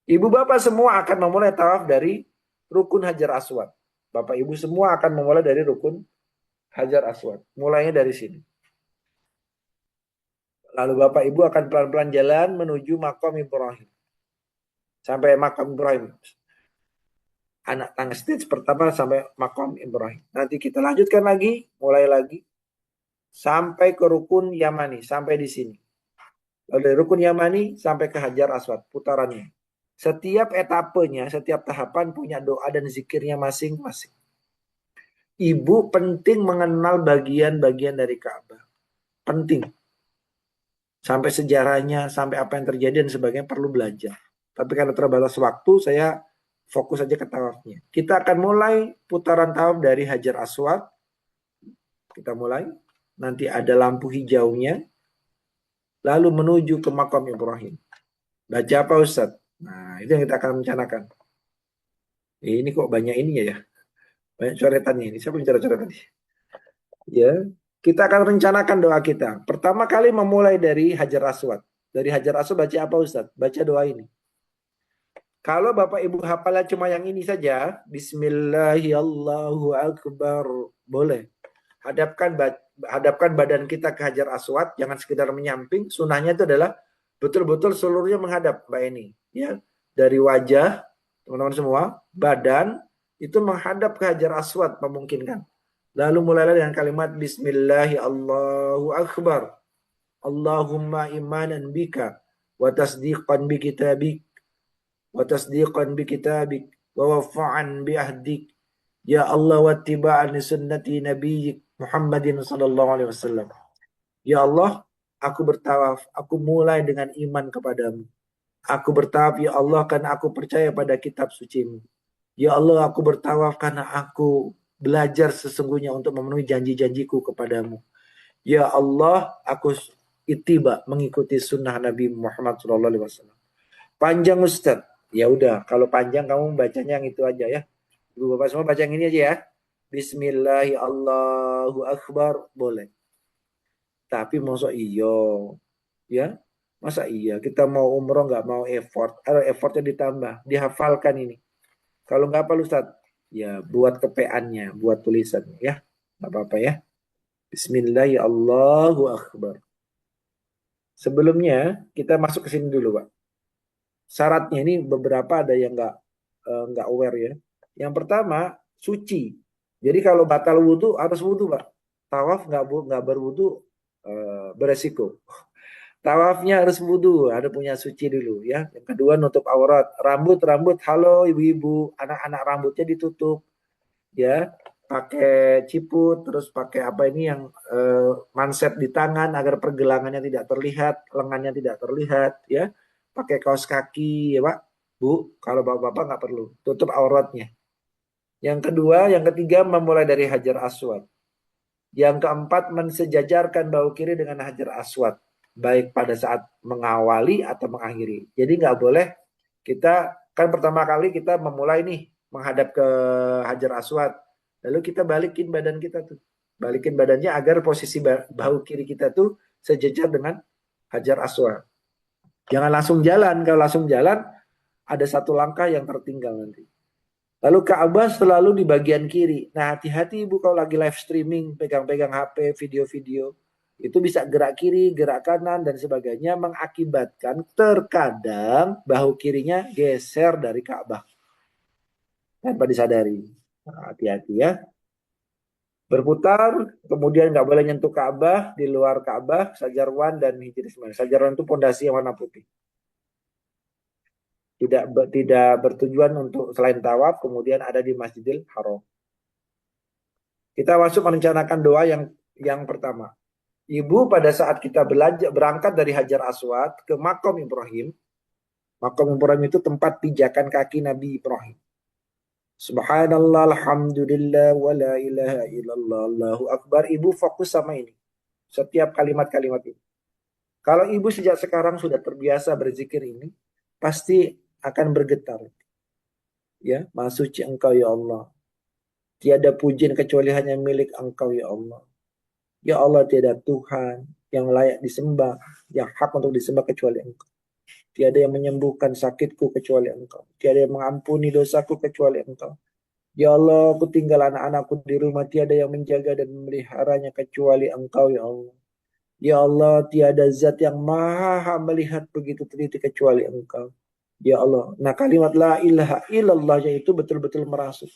Ibu bapak semua akan memulai tawaf dari rukun Hajar Aswad. Bapak ibu semua akan memulai dari rukun Hajar Aswad. Mulainya dari sini. Lalu bapak ibu akan pelan-pelan jalan menuju makam Ibrahim. Sampai makam Ibrahim. Anak tangga stage pertama sampai makam Ibrahim. Nanti kita lanjutkan lagi, mulai lagi. Sampai ke rukun Yamani, sampai di sini. Lalu dari rukun Yamani sampai ke Hajar Aswad, putarannya. Setiap etapenya, setiap tahapan punya doa dan zikirnya masing-masing. Ibu penting mengenal bagian-bagian dari Ka'bah. Penting. Sampai sejarahnya, sampai apa yang terjadi dan sebagainya perlu belajar. Tapi karena terbatas waktu, saya fokus saja ke tawafnya. Kita akan mulai putaran tawaf dari Hajar Aswad. Kita mulai. Nanti ada lampu hijaunya. Lalu menuju ke makam Ibrahim. Baca apa Ustaz? Nah, itu yang kita akan rencanakan. Ini kok banyak ininya ya. Banyak coretannya ini. Siapa yang coret-coret tadi? Ya, kita akan rencanakan doa kita. Pertama kali memulai dari Hajar Aswad. Dari Hajar Aswad baca apa Ustaz? Baca doa ini. Kalau Bapak Ibu hafalnya cuma yang ini saja, Bismillahirrahmanirrahim, boleh. Hadapkan badan kita ke Hajar Aswad, jangan sekedar menyamping. Sunahnya itu adalah betul-betul seluruhnya menghadap, Mbak Eni. Ya, dari wajah, teman-teman semua, badan itu menghadap ke Hajar Aswad memungkinkan. Lalu mulailah dengan kalimat Bismillahirrahmanirrahim. Allahumma imanan bika wa tasdiqan bi kitabik wa tasdiqan bi kitabik wa wafa'an bi ahdik ya Allah wa tiba'an sunnati nabiyyik Muhammadin sallallahu alaihi wasallam. Ya Allah, aku bertawaf, aku mulai dengan iman kepadamu. Aku bertawaf ya Allah karena aku percaya pada kitab sucimu. Ya Allah, aku bertawaf karena aku belajar sesungguhnya untuk memenuhi janji-janjiku kepadamu. Ya Allah, aku itiba mengikuti sunnah Nabi Muhammad SAW. Panjang Ustaz. Ya udah, kalau panjang kamu bacanya yang itu aja ya. Ibu bapak semua baca yang ini aja ya. Bismillahirrahmanirrahim. Boleh. Tapi masuk iyo. Ya. Masa iya kita mau umroh nggak mau effort, atau effortnya ditambah, dihafalkan ini. Kalau nggak apa Ustaz, ya buat kepeannya, buat tulisannya ya, nggak apa-apa ya. Bismillah ya Allahu Akbar. Sebelumnya kita masuk ke sini dulu Pak. Syaratnya ini beberapa ada yang nggak aware ya. Yang pertama suci. Jadi kalau batal wudhu harus wudhu Pak. Tawaf nggak berwudhu beresiko. Tawafnya harus wudhu, ada punya suci dulu ya. Yang kedua nutup aurat. Rambut, halo ibu-ibu, anak-anak rambutnya ditutup ya. Pakai ciput, terus pakai apa ini yang manset di tangan agar pergelangannya tidak terlihat, lengannya tidak terlihat ya. Pakai kaos kaki ya Pak. Bu, kalau bapak-bapak nggak perlu. Tutup auratnya. Yang kedua, yang ketiga memulai dari Hajar Aswad. Yang keempat, mensejajarkan bahu kiri dengan Hajar Aswad. Baik pada saat mengawali atau mengakhiri. Jadi nggak boleh kita, kan pertama kali kita memulai nih, menghadap ke Hajar Aswad. Lalu kita balikin badan kita tuh. Balikin badannya agar posisi bahu kiri kita tuh sejajar dengan Hajar Aswad. Jangan langsung jalan. Kalau langsung jalan, ada satu langkah yang tertinggal nanti. Lalu Ka'bah selalu di bagian kiri. Nah, hati-hati Ibu kalau lagi live streaming, pegang-pegang HP, video-video. Itu bisa gerak kiri, gerak kanan, dan sebagainya. Mengakibatkan terkadang bahu kirinya geser dari Ka'bah. Tanpa disadari. Nah, hati-hati ya. Berputar, kemudian nggak boleh nyentuh Ka'bah, di luar Ka'bah, Sajarwan dan Hijri Ismail. Sajarwan itu pondasi yang warna putih. Tidak bertujuan untuk selain tawaf, kemudian ada di Masjidil Haram. Kita masuk merencanakan doa yang pertama. Ibu pada saat kita berangkat dari Hajar Aswad ke Makom Ibrahim. Makom Ibrahim itu tempat pijakan kaki Nabi Ibrahim. Subhanallah, alhamdulillah, wa la ilaha illallah, Allahu Akbar. Ibu fokus sama ini. Setiap kalimat-kalimat ini. Kalau ibu sejak sekarang sudah terbiasa berzikir ini, pasti akan bergetar. Ya, Maha Suci Engkau ya Allah. Tiada pujian kecuali hanya milik Engkau ya Allah. Ya Allah, tiada Tuhan yang layak disembah, yang hak untuk disembah kecuali Engkau. Tiada yang menyembuhkan sakitku kecuali Engkau. Tiada yang mengampuni dosaku kecuali Engkau. Ya Allah, aku tinggal anak-anakku di rumah, tiada yang menjaga dan memeliharanya kecuali Engkau ya Allah. Ya Allah, tiada zat yang maha melihat begitu teliti kecuali Engkau. Ya Allah. Nah, kalimat la ilaha illallah itu betul-betul merasuk.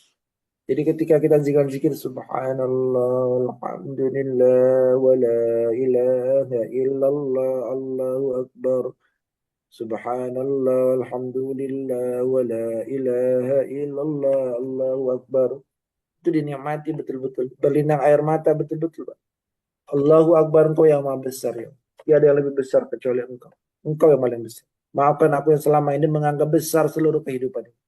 Jadi ketika kita zikir subhanallah, alhamdulillah, wa la ilaha illallah, Allahu Akbar. Subhanallah, alhamdulillah, wa la ilaha illallah, Allahu Akbar. Itu dinikmati betul-betul. Berlinang air mata betul-betul, Pak. Allahu Akbar, Engkau yang maha besar ya. Tiada yang lebih besar kecuali Engkau. Engkau yang paling besar. Maafkan aku yang selama ini menganggap besar seluruh kehidupan ini.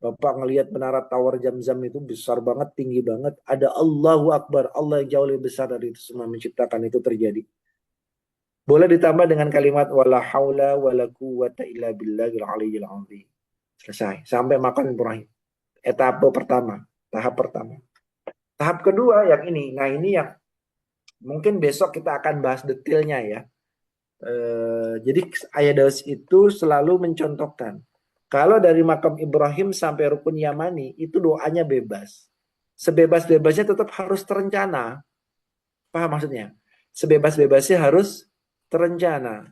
Bapak ngelihat menara Tower Zam-Zam itu besar banget, tinggi banget. Ada Allahu Akbar, Allah yang jauh lebih besar dari itu semua menciptakan itu terjadi. Boleh ditambah dengan kalimat wala haula wala quwwata illa billahil aliyyil azim. Selesai. Sampai makan Ibrahim. Etape pertama, tahap pertama. Tahap kedua yang ini. Nah, ini yang mungkin besok kita akan bahas detailnya ya. Jadi Ayah Daus itu selalu mencontohkan kalau dari makam Ibrahim sampai rukun Yamani itu doanya bebas. Sebebas-bebasnya tetap harus terencana. Paham maksudnya? Sebebas-bebasnya harus terencana.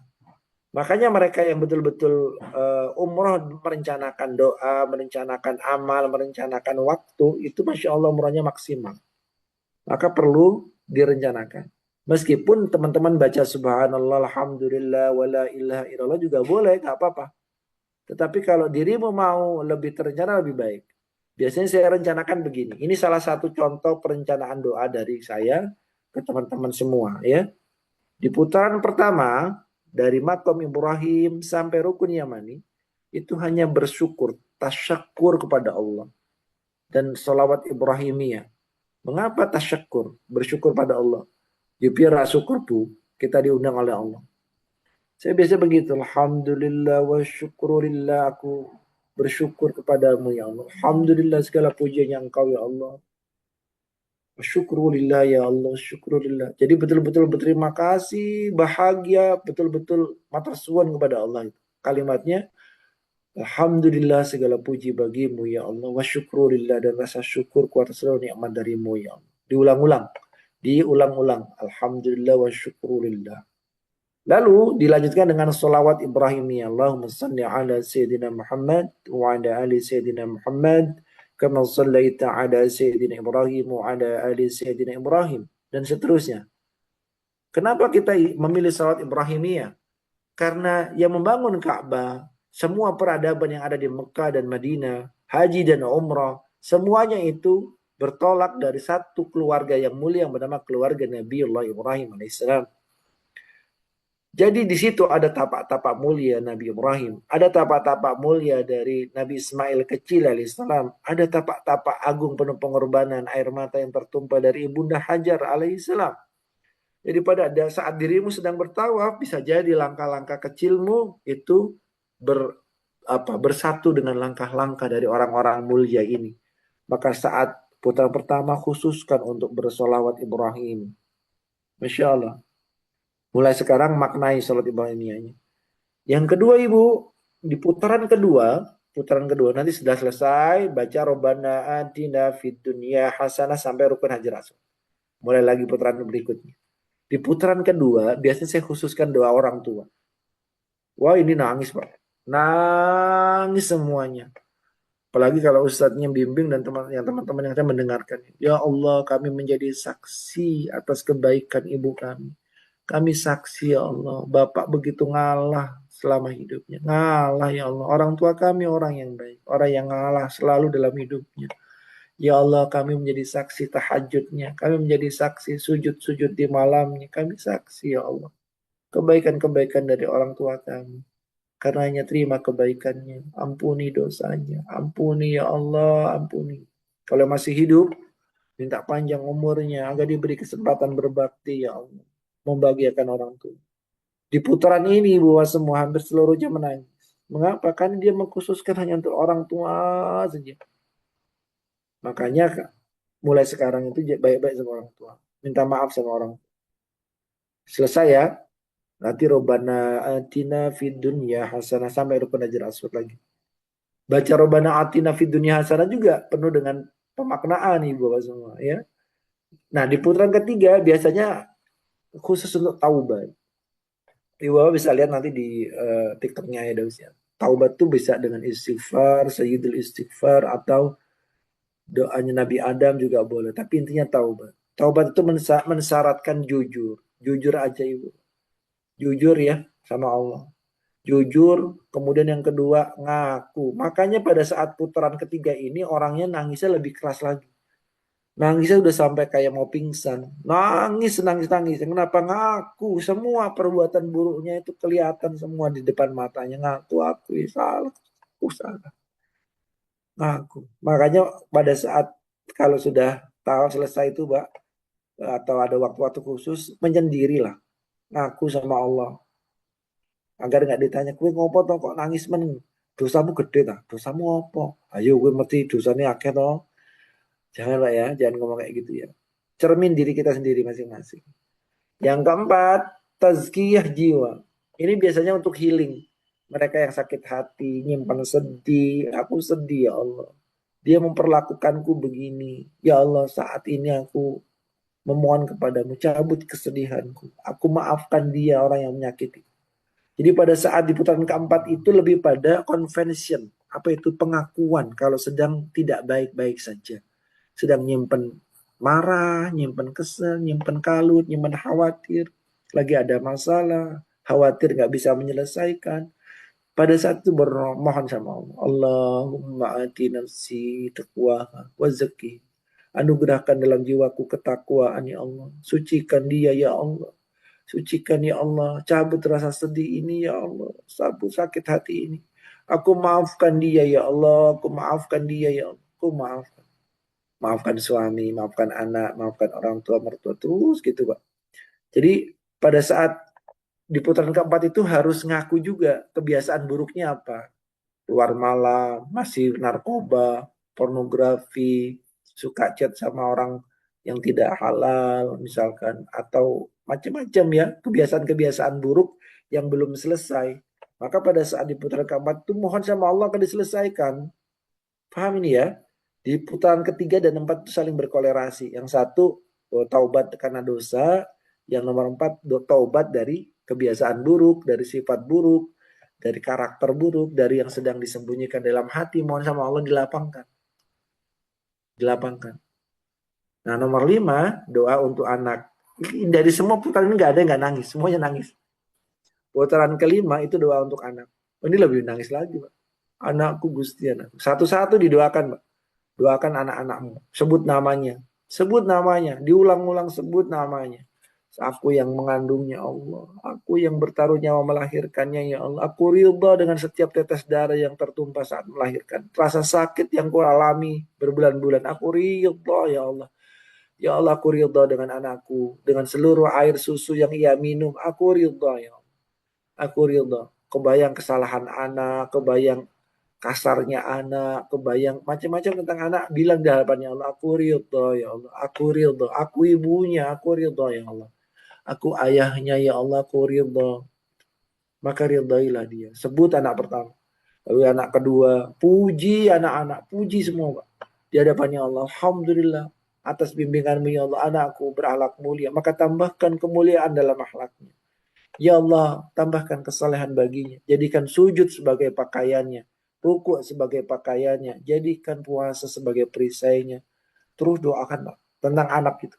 Makanya mereka yang betul-betul umroh merencanakan doa, merencanakan amal, merencanakan waktu, itu Masya Allah umrohnya maksimal. Maka perlu direncanakan. Meskipun teman-teman baca subhanallah, alhamdulillah, wala ilaha illallah juga boleh, gak apa-apa. Tetapi kalau dirimu mau lebih terencana lebih baik. Biasanya saya rencanakan begini. Ini salah satu contoh perencanaan doa dari saya ke teman-teman semua ya. Di putaran pertama dari Makom Ibrahim sampai Rukun Yamani itu hanya bersyukur, tasyakur kepada Allah dan salawat Ibrahimiyah. Mengapa tasyakur? Bersyukur pada Allah. Biar syukur tuh kita diundang oleh Allah. Saya biasa begitu. Alhamdulillah wa syukurillah. Aku bersyukur kepadamu ya Allah. Alhamdulillah segala pujian yang Engkau ya Allah. Syukrulillah ya Allah, syukrulillah. Jadi betul-betul berterima kasih, bahagia, betul-betul matur suwun kepada Allah. Kalimatnya, Alhamdulillah segala puji bagimu ya Allah, wa syukrulillah dan rasa syukur ku atas seluruh nikmat darimu ya Allah. Diulang-ulang. Alhamdulillah wa syukrulillah. Lalu dilanjutkan dengan solawat Ibrahimiyah. Allahumma salli ala Sayyidina Muhammad wa ala ali Sayyidina Muhammad kama sallaita ala Sayyidina Ibrahim wa ala ali Sayyidina Ibrahim dan seterusnya. Kenapa kita memilih salawat Ibrahimiyah? Karena yang membangun Ka'bah, semua peradaban yang ada di Mekah dan Madinah, haji dan umrah, semuanya itu bertolak dari satu keluarga yang mulia yang bernama keluarga Nabiullah Ibrahim alaihissalam. Jadi di situ ada tapak-tapak mulia Nabi Ibrahim, ada tapak-tapak mulia dari Nabi Ismail kecil alaihissalam, ada tapak-tapak agung penuh pengorbanan air mata yang tertumpah dari Ibunda Hajar alaihissalam. Jadi pada saat dirimu sedang bertawaf, bisa jadi langkah-langkah kecilmu itu bersatu dengan langkah-langkah dari orang-orang mulia ini. Maka saat putaran pertama khususkan untuk bersolawat Ibrahim. Masya Allah. Mulai sekarang maknai salat Ibrahimiyahnya. Yang kedua Ibu, di putaran kedua nanti sudah selesai baca Robbana atina fid dunya hasanah sampai rukun hajar aswad. Mulai lagi putaran berikutnya. Di putaran kedua biasanya saya khususkan doa orang tua. Wah ini nangis Pak. Nangis semuanya. Apalagi kalau ustadznya bimbing dan teman-teman yang saya mendengarkan. Ya Allah kami menjadi saksi atas kebaikan ibu kami. Kami saksi ya Allah, Bapak begitu ngalah selama hidupnya. Ngalah ya Allah, orang tua kami orang yang baik. Orang yang ngalah selalu dalam hidupnya. Ya Allah kami menjadi saksi tahajudnya. Kami menjadi saksi sujud-sujud di malamnya. Kami saksi ya Allah. Kebaikan-kebaikan dari orang tua kami. Karenanya terima kebaikannya. Ampuni dosanya. Ampuni ya Allah, ampuni. Kalau masih hidup, minta panjang umurnya agar diberi kesempatan berbakti ya Allah. Membahagiakan orang tua. Di putaran ini bahwa semua hampir seluruhnya menangis. Mengapa? Karena dia mengkhususkan hanya untuk orang tua saja. Makanya mulai sekarang itu baik-baik sama orang tua. Minta maaf sama orang tua. Selesai ya. Nanti Robbana atina fid dunya hasanah sampai rukun hajar aswad lagi. Baca Robbana atina fid dunya hasanah juga penuh dengan pemaknaan ibu bapak semua ya. Nah di putaran ketiga biasanya khusus untuk taubat. Ibu bapak bisa lihat nanti di TikToknya ya Daus ya. Taubat tuh bisa dengan istighfar, sayyidul istighfar atau doanya Nabi Adam juga boleh. Tapi intinya taubat. Taubat itu mensyaratkan jujur. Jujur aja ibu. Jujur ya sama Allah. Jujur, kemudian yang kedua ngaku. Makanya pada saat putaran ketiga ini orangnya nangisnya lebih keras lagi. Nangisnya udah sampai kayak mau pingsan. Nangis, nangis, nangis. Kenapa ngaku? Semua perbuatan buruknya itu kelihatan semua di depan matanya. Ngaku, aku salah, aku salah. Ngaku. Makanya pada saat kalau sudah tahu selesai itu, Mbak, atau ada waktu-waktu khusus, menyendirilah. Ngaku sama Allah. Agar nggak ditanya, kue ngopo toh kok nangis men? Dosamu gede ta? Dosamu apa? Ayo kue mesti dosanya akeh toh. Jangan Pak ya, jangan ngomong kayak gitu ya. Cermin diri kita sendiri masing-masing. Yang keempat, tazkiyah jiwa. Ini biasanya untuk healing. Mereka yang sakit hati, nyimpan sedih. Aku sedih ya Allah. Dia memperlakukanku begini. Ya Allah, saat ini aku memohon kepadamu, cabut kesedihanku. Aku maafkan dia orang yang menyakiti. Jadi pada saat di putaran keempat itu lebih pada convention. Apa itu pengakuan kalau sedang tidak baik-baik saja. Sedang nyimpen marah, nyimpen kesel, nyimpen kalut, nyimpen khawatir. Lagi ada masalah, khawatir nggak bisa menyelesaikan. Pada saat itu bermohon sama Allah. Allahumma ati nafsi taqwaha wa zakki. Anugerahkan dalam jiwaku ketakwaan ya Allah. Sucikan dia ya Allah. Sucikan ya Allah, cabut rasa sedih ini ya Allah, sabut sakit hati ini. Aku maafkan dia ya Allah, aku maafkan dia ya Allah, aku maafkan. Maafkan suami, maafkan anak, maafkan orang tua, mertua, terus gitu Pak. Jadi pada saat di putaran keempat itu harus ngaku juga kebiasaan buruknya apa. Keluar malam, masih narkoba, pornografi, suka chat sama orang yang tidak halal misalkan, atau macam-macam ya, kebiasaan-kebiasaan buruk yang belum selesai. Maka pada saat di putaran keempat itu mohon sama Allah akan diselesaikan. Paham ini ya? Di putaran ketiga dan empat itu saling berkolerasi. Yang satu taubat karena dosa, yang nomor empat taubat dari kebiasaan buruk, dari sifat buruk, dari karakter buruk, dari yang sedang disembunyikan dalam hati. Mohon sama Allah dilapangkan, dilapangkan. Nah, nomor lima, doa untuk anak. Dari semua putaran ini nggak ada yang nggak nangis, semuanya nangis. Putaran kelima itu doa untuk anak. Oh, ini lebih nangis lagi, Pak. Anakku Gusti anak. Satu-satu didoakan, Pak. Doakan anak-anakmu. Sebut namanya. Sebut namanya. Diulang-ulang sebut namanya. Aku yang mengandungnya Allah. Aku yang bertaruh nyawa melahirkannya ya Allah. Aku ridha dengan setiap tetes darah yang tertumpah saat melahirkan. Rasa sakit yang ku alami berbulan-bulan. Aku ridha ya Allah. Ya Allah, aku ridha dengan anakku, dengan seluruh air susu yang ia minum. Aku ridha ya Allah. Aku ridha. Kebayang kesalahan anak, kebayang kasarnya anak, kebayang macam-macam tentang anak, bilang di hadapannya Allah, aku ridha ya Allah. Aku ridha. Aku ibunya, aku ridha ya Allah. Aku ayahnya ya Allah, aku ridha. Maka ridhailah dia. Sebut anak pertama. Lalu anak kedua, puji anak-anak, puji semua Pak. Di hadapannya Allah, Alhamdulillah atas bimbinganmu ya Allah, anakku berakhlak mulia. Maka tambahkan kemuliaan dalam akhlaknya. Ya Allah, tambahkan kesalehan baginya. Jadikan sujud sebagai pakaiannya. Rukuk sebagai pakaiannya. Jadikan puasa sebagai perisainya. Terus doakan tentang anak itu.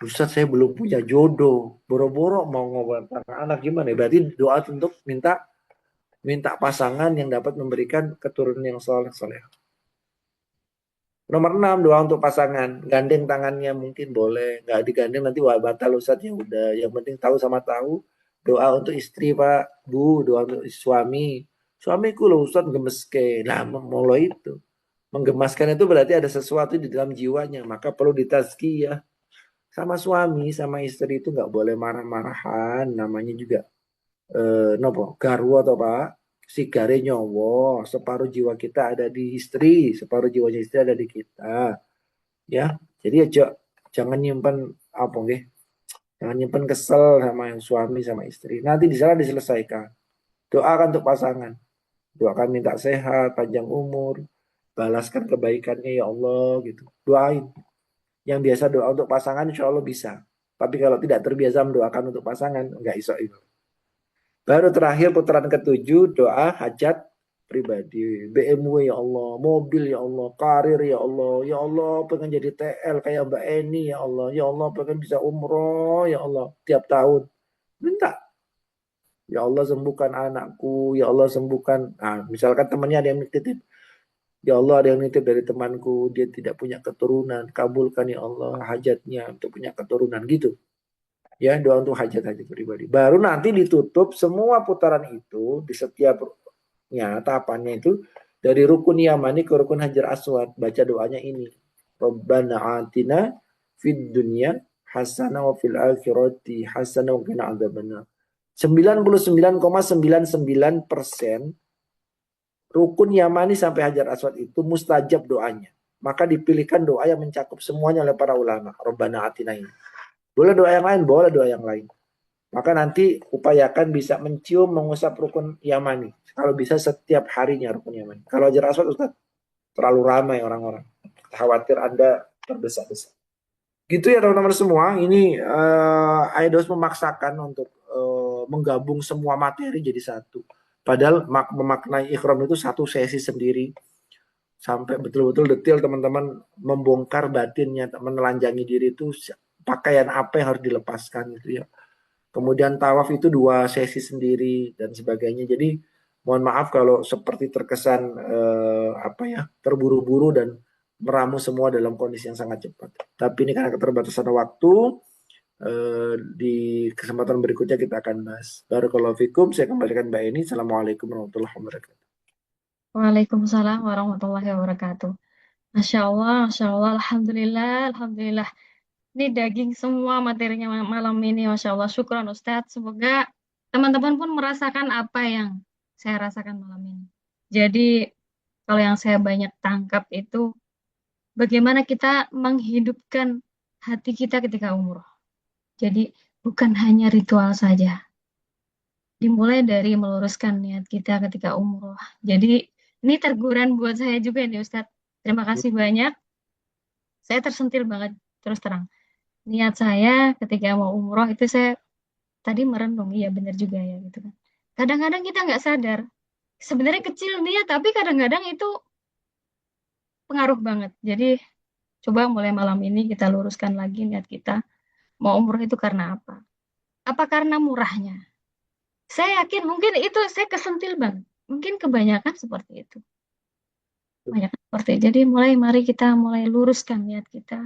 Ustaz, saya belum punya jodoh. Boro-boro mau ngobrol tentang anak gimana? Berarti doa untuk minta minta pasangan yang dapat memberikan keturunan yang soleh-soleh. Nomor 6, doa untuk pasangan. Gandeng tangannya mungkin boleh. Nggak digandeng nanti wah batal Ustaz, ya udah. Yang penting tahu sama tahu. Doa untuk istri Pak, Bu. Doa untuk suami. Suamiku loh Ustaz gemeske. Nah, mulai itu. Menggemaskan itu berarti ada sesuatu di dalam jiwanya. Maka perlu ditazkiyah. Sama suami, sama istri itu nggak boleh marah-marahan. Namanya juga nopo garwo atau Pak, sigare nyowo, separuh jiwa kita ada di istri, separuh jiwanya istri ada di kita, ya. Jadi ya jangan nyimpan apa nggih, jangan nyimpan kesel sama yang suami sama istri. Nanti di sana diselesaikan. Doakan untuk pasangan, doakan minta sehat, panjang umur, balaskan kebaikannya ya Allah gitu. Doain. Yang biasa doa untuk pasangan insya Allah bisa. Tapi kalau tidak terbiasa mendoakan untuk pasangan, nggak iso itu. Baru terakhir putaran ketujuh doa hajat pribadi. BMW ya Allah, mobil ya Allah, karir ya Allah pengen jadi TL kayak Mbak Eni ya Allah pengen bisa umroh ya Allah tiap tahun. Minta, ya Allah sembuhkan anakku, ya Allah sembuhkan. Nah, misalkan temannya ada yang nitip, ya Allah ada yang nitip dari temanku, dia tidak punya keturunan, kabulkan ya Allah hajatnya untuk punya keturunan gitu. Ya, doa untuk hajat-hajat pribadi. Baru nanti ditutup semua putaran itu di setiap tahapannya itu dari rukun Yamani ke rukun Hajar Aswad. Baca doanya ini. Rabbana atina fid dunya hasanah wa fil akhirati hasanah wa qina adzabannar. 99,99% rukun Yamani sampai Hajar Aswad itu mustajab doanya. Maka dipilihkan doa yang mencakup semuanya oleh para ulama. Rabbana atina ini. Boleh doa yang lain, boleh doa yang lain. Maka nanti upayakan bisa mencium, mengusap rukun Yamani. Kalau bisa setiap harinya rukun Yamani. Kalau Hajar Aswad, Ustaz, terlalu ramai orang-orang. Khawatir Anda terdesak-desak. Gitu ya teman-teman semua. Ini Aidos memaksakan untuk menggabung semua materi jadi satu. Padahal memaknai ikhram itu satu sesi sendiri. Sampai betul-betul detail teman-teman membongkar batinnya, menelanjangi diri itu pakaian apa yang harus dilepaskan gitu ya. Kemudian tawaf itu dua sesi sendiri dan sebagainya. Jadi mohon maaf kalau seperti terkesan terburu-buru dan meramu semua dalam kondisi yang sangat cepat. Tapi ini karena keterbatasan waktu, di kesempatan berikutnya kita akan bahas. Barakallahu fikum, saya kembalikan Mbak Eni. Assalamualaikum warahmatullahi wabarakatuh. Waalaikumsalam warahmatullahi wabarakatuh. Masya Allah, Alhamdulillah, Alhamdulillah. Ini daging semua materinya malam ini, Masya Allah. Syukron Ustadz. Semoga teman-teman pun merasakan apa yang saya rasakan malam ini. Jadi, kalau yang saya banyak tangkap itu, bagaimana kita menghidupkan hati kita ketika umroh. Jadi bukan hanya ritual saja. Dimulai dari meluruskan niat kita ketika umroh. Jadi ini teguran buat saya juga nih Ustadz. Terima kasih banyak. Saya tersentil banget terus terang. Niat saya ketika mau umroh itu saya tadi merenung, iya benar juga ya gitu kan. Kadang-kadang kita nggak sadar. Sebenarnya kecil niat, tapi kadang-kadang itu pengaruh banget. Jadi coba mulai malam ini kita luruskan lagi niat kita. Mau umroh itu karena apa? Apa karena murahnya? Saya yakin mungkin itu saya kesentil banget. Mungkin kebanyakan seperti itu. Banyak seperti itu. Jadi mari kita mulai luruskan niat kita,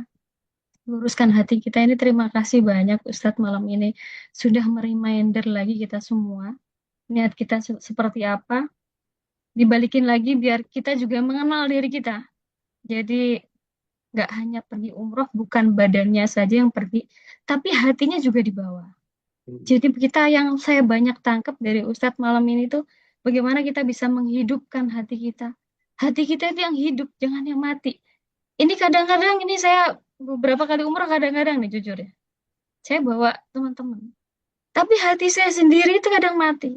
luruskan hati kita. Ini terima kasih banyak Ustadz malam ini sudah mereminder lagi kita semua. Niat kita seperti apa, dibalikin lagi biar kita juga mengenal diri kita. Jadi nggak hanya pergi umroh, bukan badannya saja yang pergi, tapi hatinya juga dibawa. Jadi kita yang saya banyak tangkap dari Ustadz malam ini tuh, bagaimana kita bisa menghidupkan hati kita. Hati kita itu yang hidup, jangan yang mati. Ini kadang-kadang ini saya beberapa kali umroh kadang-kadang nih jujur ya. Saya bawa teman-teman. Tapi hati saya sendiri itu kadang mati.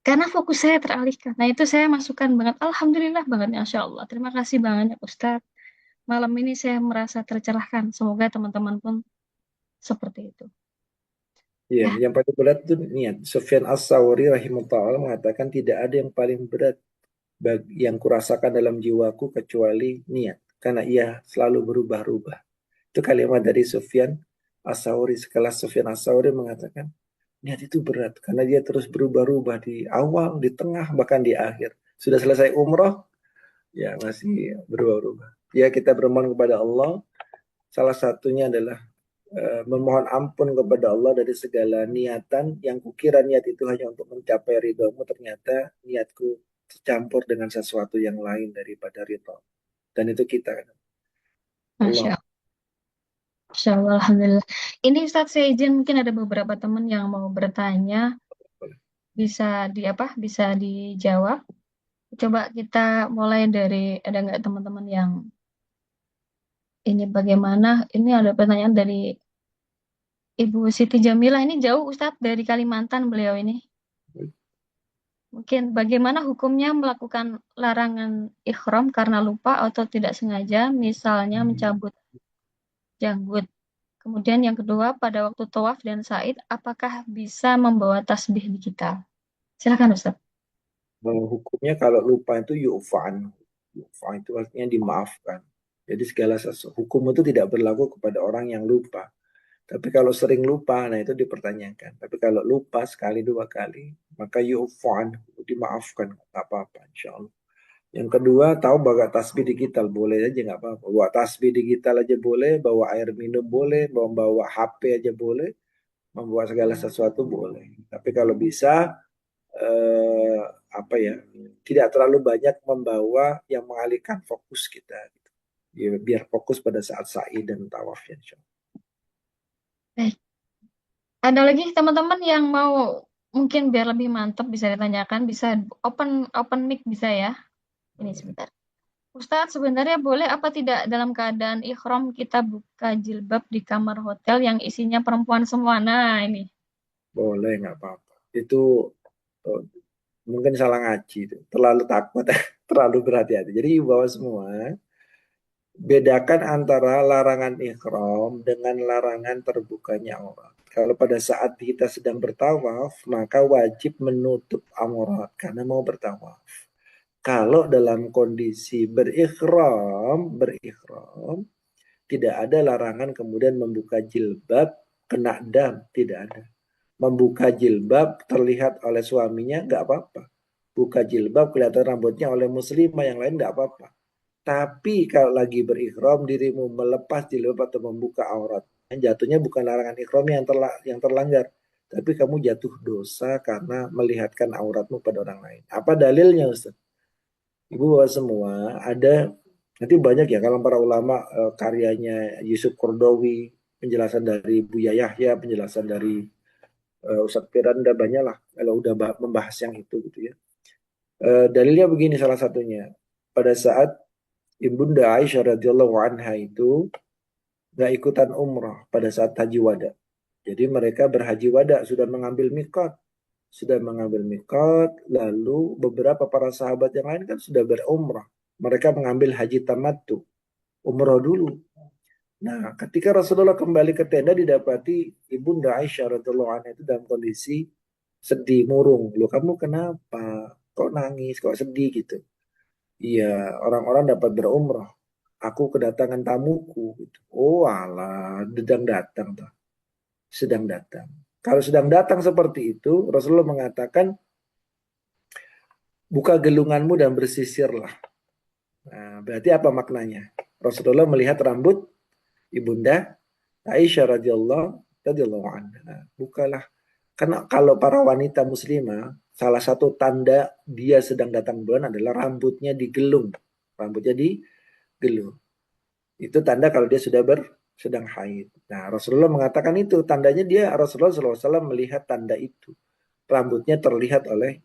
Karena fokus saya teralihkan. Nah itu saya masukkan banget. Alhamdulillah banget, Masya Allah. Terima kasih banyak Ustadz. Malam ini saya merasa tercerahkan. Semoga teman-teman pun seperti itu. Iya, Ya, yang paling berat itu niat. Sufyan As-Sawri rahimahullah mengatakan tidak ada yang paling berat yang kurasakan dalam jiwaku kecuali niat. Karena ia selalu berubah-ubah. Itu kalimat dari Sufyan As-Sawri. Sekelas Sufyan As-Sawri mengatakan, niat itu berat. Karena dia terus berubah-ubah di awal, di tengah, bahkan di akhir. Sudah selesai umroh, ya masih berubah-ubah. Ya kita bermohon kepada Allah. Salah satunya adalah memohon ampun kepada Allah dari segala niatan yang kukira niat itu hanya untuk mencapai ridhomu, ternyata niatku tercampur dengan sesuatu yang lain daripada ridho. Dan itu kita. Masya Allah. Allah. Masya Allah, Alhamdulillah. Ini Ustadz saya izin mungkin ada beberapa teman yang mau bertanya. Bisa di apa? Bisa dijawab. Coba kita mulai dari, ada nggak teman-teman yang ini bagaimana? Ini ada pertanyaan dari Ibu Siti Jamila. Ini jauh Ustadz dari Kalimantan beliau ini. Mungkin bagaimana hukumnya melakukan larangan ikhram karena lupa atau tidak sengaja, misalnya mencabut janggut. Kemudian yang kedua, pada waktu tawaf dan said, apakah bisa membawa tasbih di kita? Silakan Ustaz. Hukumnya kalau lupa itu yu'fan. Yu'fan itu artinya dimaafkan. Jadi segala sesuatu hukum itu tidak berlaku kepada orang yang lupa. Tapi kalau sering lupa, nah itu dipertanyakan. Tapi kalau lupa sekali dua kali, maka yu'fan, dimaafkan, nggak apa-apa, insya Allah. Yang kedua, tahu bawa tasbih digital, boleh aja nggak apa-apa. Bawa tasbih digital aja boleh, bawa air minum boleh, bawa HP aja boleh, membawa segala sesuatu boleh. Tapi kalau bisa, eh, apa ya, tidak terlalu banyak membawa yang mengalihkan fokus kita. Gitu. Ya, biar fokus pada saat sa'i dan tawaf ya, insya Allah. Baik. Ada lagi teman-teman yang mau mungkin biar lebih mantap bisa ditanyakan, bisa open open mic bisa ya. Ini sebentar. Ustadz, sebenarnya boleh apa tidak dalam keadaan ikhram kita buka jilbab di kamar hotel yang isinya perempuan semua? Nah, ini. Boleh, nggak apa-apa. Itu oh, mungkin salah ngaji itu. Terlalu takut, terlalu berhati-hati. Jadi bawa semua. Bedakan antara larangan ihram dengan larangan terbukanya aurat. Kalau pada saat kita sedang bertawaf, maka wajib menutup aurat karena mau bertawaf. Kalau dalam kondisi berikhram, tidak ada larangan kemudian membuka jilbab, kena dam, tidak ada. Membuka jilbab terlihat oleh suaminya, nggak apa-apa. Buka jilbab kelihatan rambutnya oleh muslimah yang lain nggak apa-apa. Tapi kalau lagi berikhram dirimu melepas jilbab atau membuka aurat, jatuhnya bukan larangan ikhram yang terlanggar, tapi kamu jatuh dosa karena melihatkan auratmu pada orang lain. Apa dalilnya, Ustaz? Ibu bawa semua, ada nanti banyak ya kalau para ulama karyanya Yusuf Kordowi, penjelasan dari Buya Yahya, penjelasan dari Ustadz Firanda, banyak lah kalau udah membahas yang itu gitu ya. Dalilnya begini salah satunya. Pada saat Ibunda Aisyah radhiyallahu anha itu nggak ikutan umrah pada saat haji wada. Jadi mereka berhaji wada, sudah mengambil mikot. Sudah mengambil mikot, lalu beberapa para sahabat yang lain kan sudah berumrah. Mereka mengambil haji tamattu, umrah dulu. Nah, ketika Rasulullah kembali ke tenda didapati Ibunda Aisyah radhiallahu anha itu dalam kondisi sedih, murung. Loh, kamu kenapa? Kok nangis? Kok sedih gitu? Iya, orang-orang dapat berumrah. Aku kedatangan tamuku gitu. Oh, alah, sedang datang tuh. Sedang datang. Kalau sedang datang seperti itu, Rasulullah mengatakan, buka gelunganmu dan bersisirlah. Nah, berarti apa maknanya? Rasulullah melihat rambut Ibunda Aisyah radhiyallahu anha. Bukalah. Karena kalau para wanita muslimah, salah satu tanda dia sedang datang bulan adalah rambutnya digelung. Rambutnya digelung. Itu tanda kalau dia sudah sedang haid. Nah, Rasulullah mengatakan itu. Tandanya dia Rasulullah SAW melihat tanda itu. Rambutnya terlihat oleh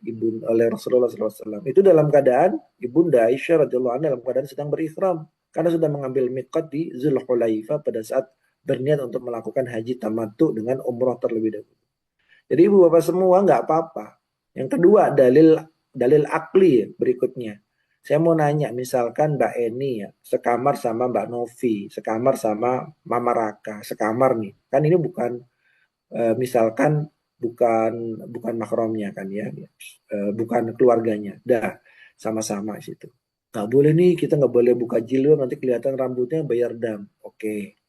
Rasulullah SAW. Itu dalam keadaan Ibunda Aisyah radhiyallahu anha dalam keadaan sedang berikhram karena sudah mengambil miqat di Zulhulaifah pada saat berniat untuk melakukan haji tamattu dengan umroh terlebih dahulu. Jadi ibu bapak semua nggak apa-apa. Yang kedua dalil dalil akli berikutnya. Saya mau nanya, misalkan Mbak Eni ya, sekamar sama Mbak Novi, sekamar sama Mama Raka, sekamar nih. Kan ini bukan misalkan bukan bukan makromnya kan ya, bukan keluarganya. Dah sama-sama situ. Nggak boleh nih, kita nggak boleh buka jilbab nanti kelihatan rambutnya bayar dam. Oke,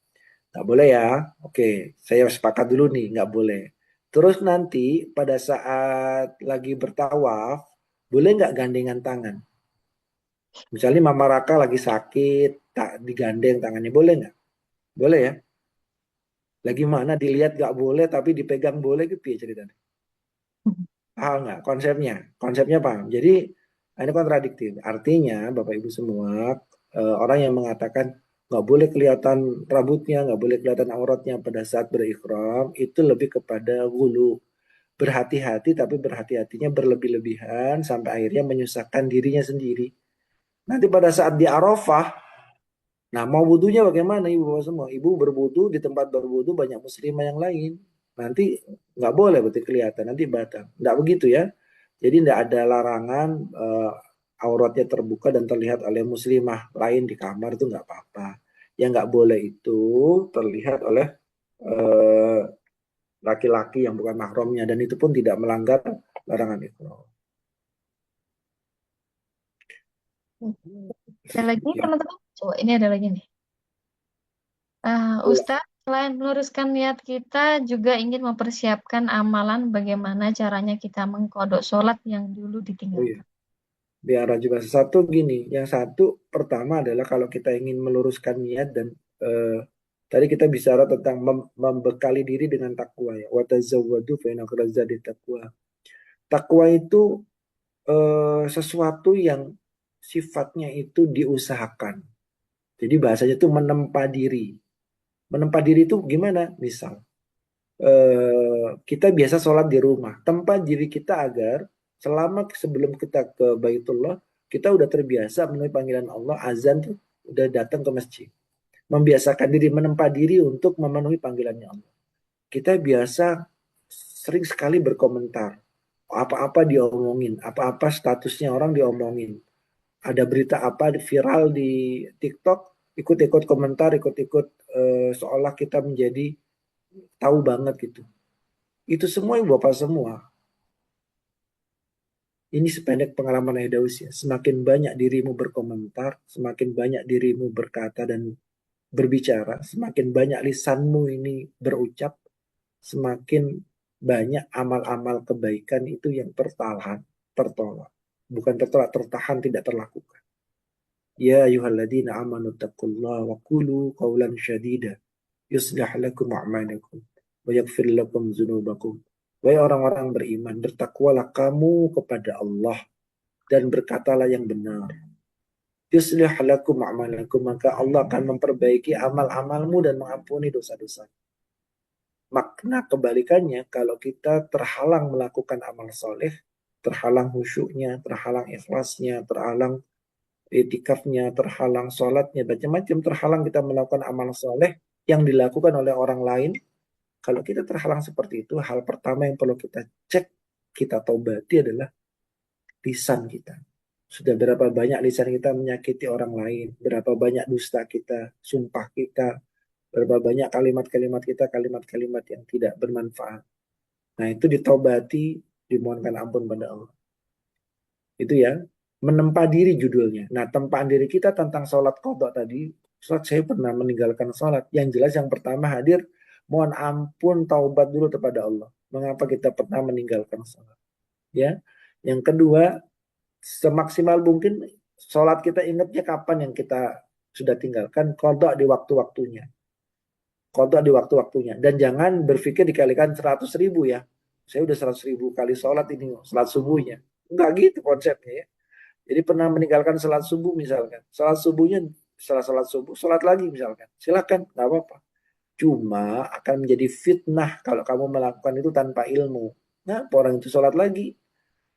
nggak boleh ya. Oke, saya sepakat dulu nih, nggak boleh. Terus nanti pada saat lagi bertawaf, boleh nggak gandengan tangan? Misalnya Mama Raka lagi sakit, tak digandeng tangannya, boleh nggak? Boleh ya. Lagi mana dilihat nggak boleh, tapi dipegang boleh gitu ya ceritanya. Paham nggak konsepnya? Konsepnya paham. Jadi ini kontradiktif. Artinya Bapak Ibu semua, orang yang mengatakan nggak boleh kelihatan rambutnya, nggak boleh kelihatan auratnya pada saat berikhram, itu lebih kepada hulu. Berhati-hati, tapi berhati-hatinya berlebih-lebihan sampai akhirnya menyusahkan dirinya sendiri. Nanti pada saat di Arafah, nah, mau wudhunya bagaimana ibu bapak semua? Ibu berwudhu di tempat berwudhu banyak muslimah yang lain. Nanti nggak boleh berarti kelihatan, nanti batal. Nggak begitu ya. Jadi nggak ada larangan auratnya terbuka dan terlihat oleh muslimah lain di kamar itu nggak apa-apa. Yang nggak boleh itu terlihat oleh eh, laki-laki yang bukan mahramnya dan itu pun tidak melanggar larangan itu. Ada lagi Ya, teman-teman? Coba ini ada lagi nih. Ustadz, selain meluruskan niat kita, juga ingin mempersiapkan amalan bagaimana caranya kita mengkodok sholat yang dulu oh iya. ditinggalkan. Biar juga satu gini, yang satu pertama adalah kalau kita ingin meluruskan niat dan tadi kita bicara tentang membekali diri dengan takwa ya. Wa tazawwadu fa inna khairaz zadi taqwa. Takwa itu sesuatu yang sifatnya itu diusahakan. Jadi bahasanya itu menempa diri. Menempa diri itu gimana? Misal kita biasa sholat di rumah. Tempat diri kita agar selama sebelum kita ke Baitullah, kita udah terbiasa memenuhi panggilan Allah, azan tuh udah datang ke masjid. Membiasakan diri, menempa diri untuk memenuhi panggilannya Allah. Kita biasa sering sekali berkomentar. Apa-apa diomongin, apa-apa statusnya orang diomongin. Ada berita apa viral di TikTok, ikut-ikut komentar, ikut-ikut seolah kita menjadi tahu banget gitu. Itu semua ibu bapak semua. Ini sependek pengalaman Aidaus ya. Semakin banyak dirimu berkomentar, semakin banyak dirimu berkata dan berbicara, semakin banyak lisanmu ini berucap, semakin banyak amal-amal kebaikan itu yang tertolak. Bukan tertolak, tertahan, tidak terlakukan. Ya ayuhalladzina amanu taqullaha wa qulu qawlan syadida yuslih lakum a'malakum wa yaghfir lakum dzunubakum. Wahai orang-orang beriman, bertakwalah kamu kepada Allah dan berkatalah yang benar. Yuslih lakum a'malakum, maka Allah akan memperbaiki amal-amalmu dan mengampuni dosa-dosa. Makna kebalikannya, kalau kita terhalang melakukan amal soleh, terhalang khusyuknya, terhalang ikhlasnya, terhalang itikafnya, terhalang sholatnya, macam-macam terhalang kita melakukan amal soleh, yang dilakukan oleh orang lain. Kalau kita terhalang seperti itu, hal pertama yang perlu kita cek, kita taubati adalah lisan kita. Sudah berapa banyak lisan kita menyakiti orang lain, berapa banyak dusta kita, sumpah kita, berapa banyak kalimat-kalimat kita, kalimat-kalimat yang tidak bermanfaat. Nah, itu ditaubati, dimohonkan ampun pada Allah. Itu ya, menempa diri judulnya. Nah, tempaan diri kita tentang sholat kodok tadi, Ustaz, saya pernah meninggalkan sholat. Yang jelas yang pertama hadir, mohon ampun, taubat dulu kepada Allah. Mengapa kita pernah meninggalkan sholat? Ya, yang kedua, semaksimal mungkin sholat kita ingatnya kapan yang kita sudah tinggalkan, kodok di waktu-waktunya. Kodok di waktu-waktunya. Dan jangan berpikir dikalikan 100.000 ya. Saya udah 100.000 kali sholat ini, sholat subuhnya. Enggak gitu konsepnya ya. Jadi pernah meninggalkan sholat subuh misalkan. Sholat subuhnya setelah sholat subuh, sholat lagi misalkan. Silakan, nggak apa-apa. Cuma akan menjadi fitnah kalau kamu melakukan itu tanpa ilmu. Nah, orang itu sholat lagi.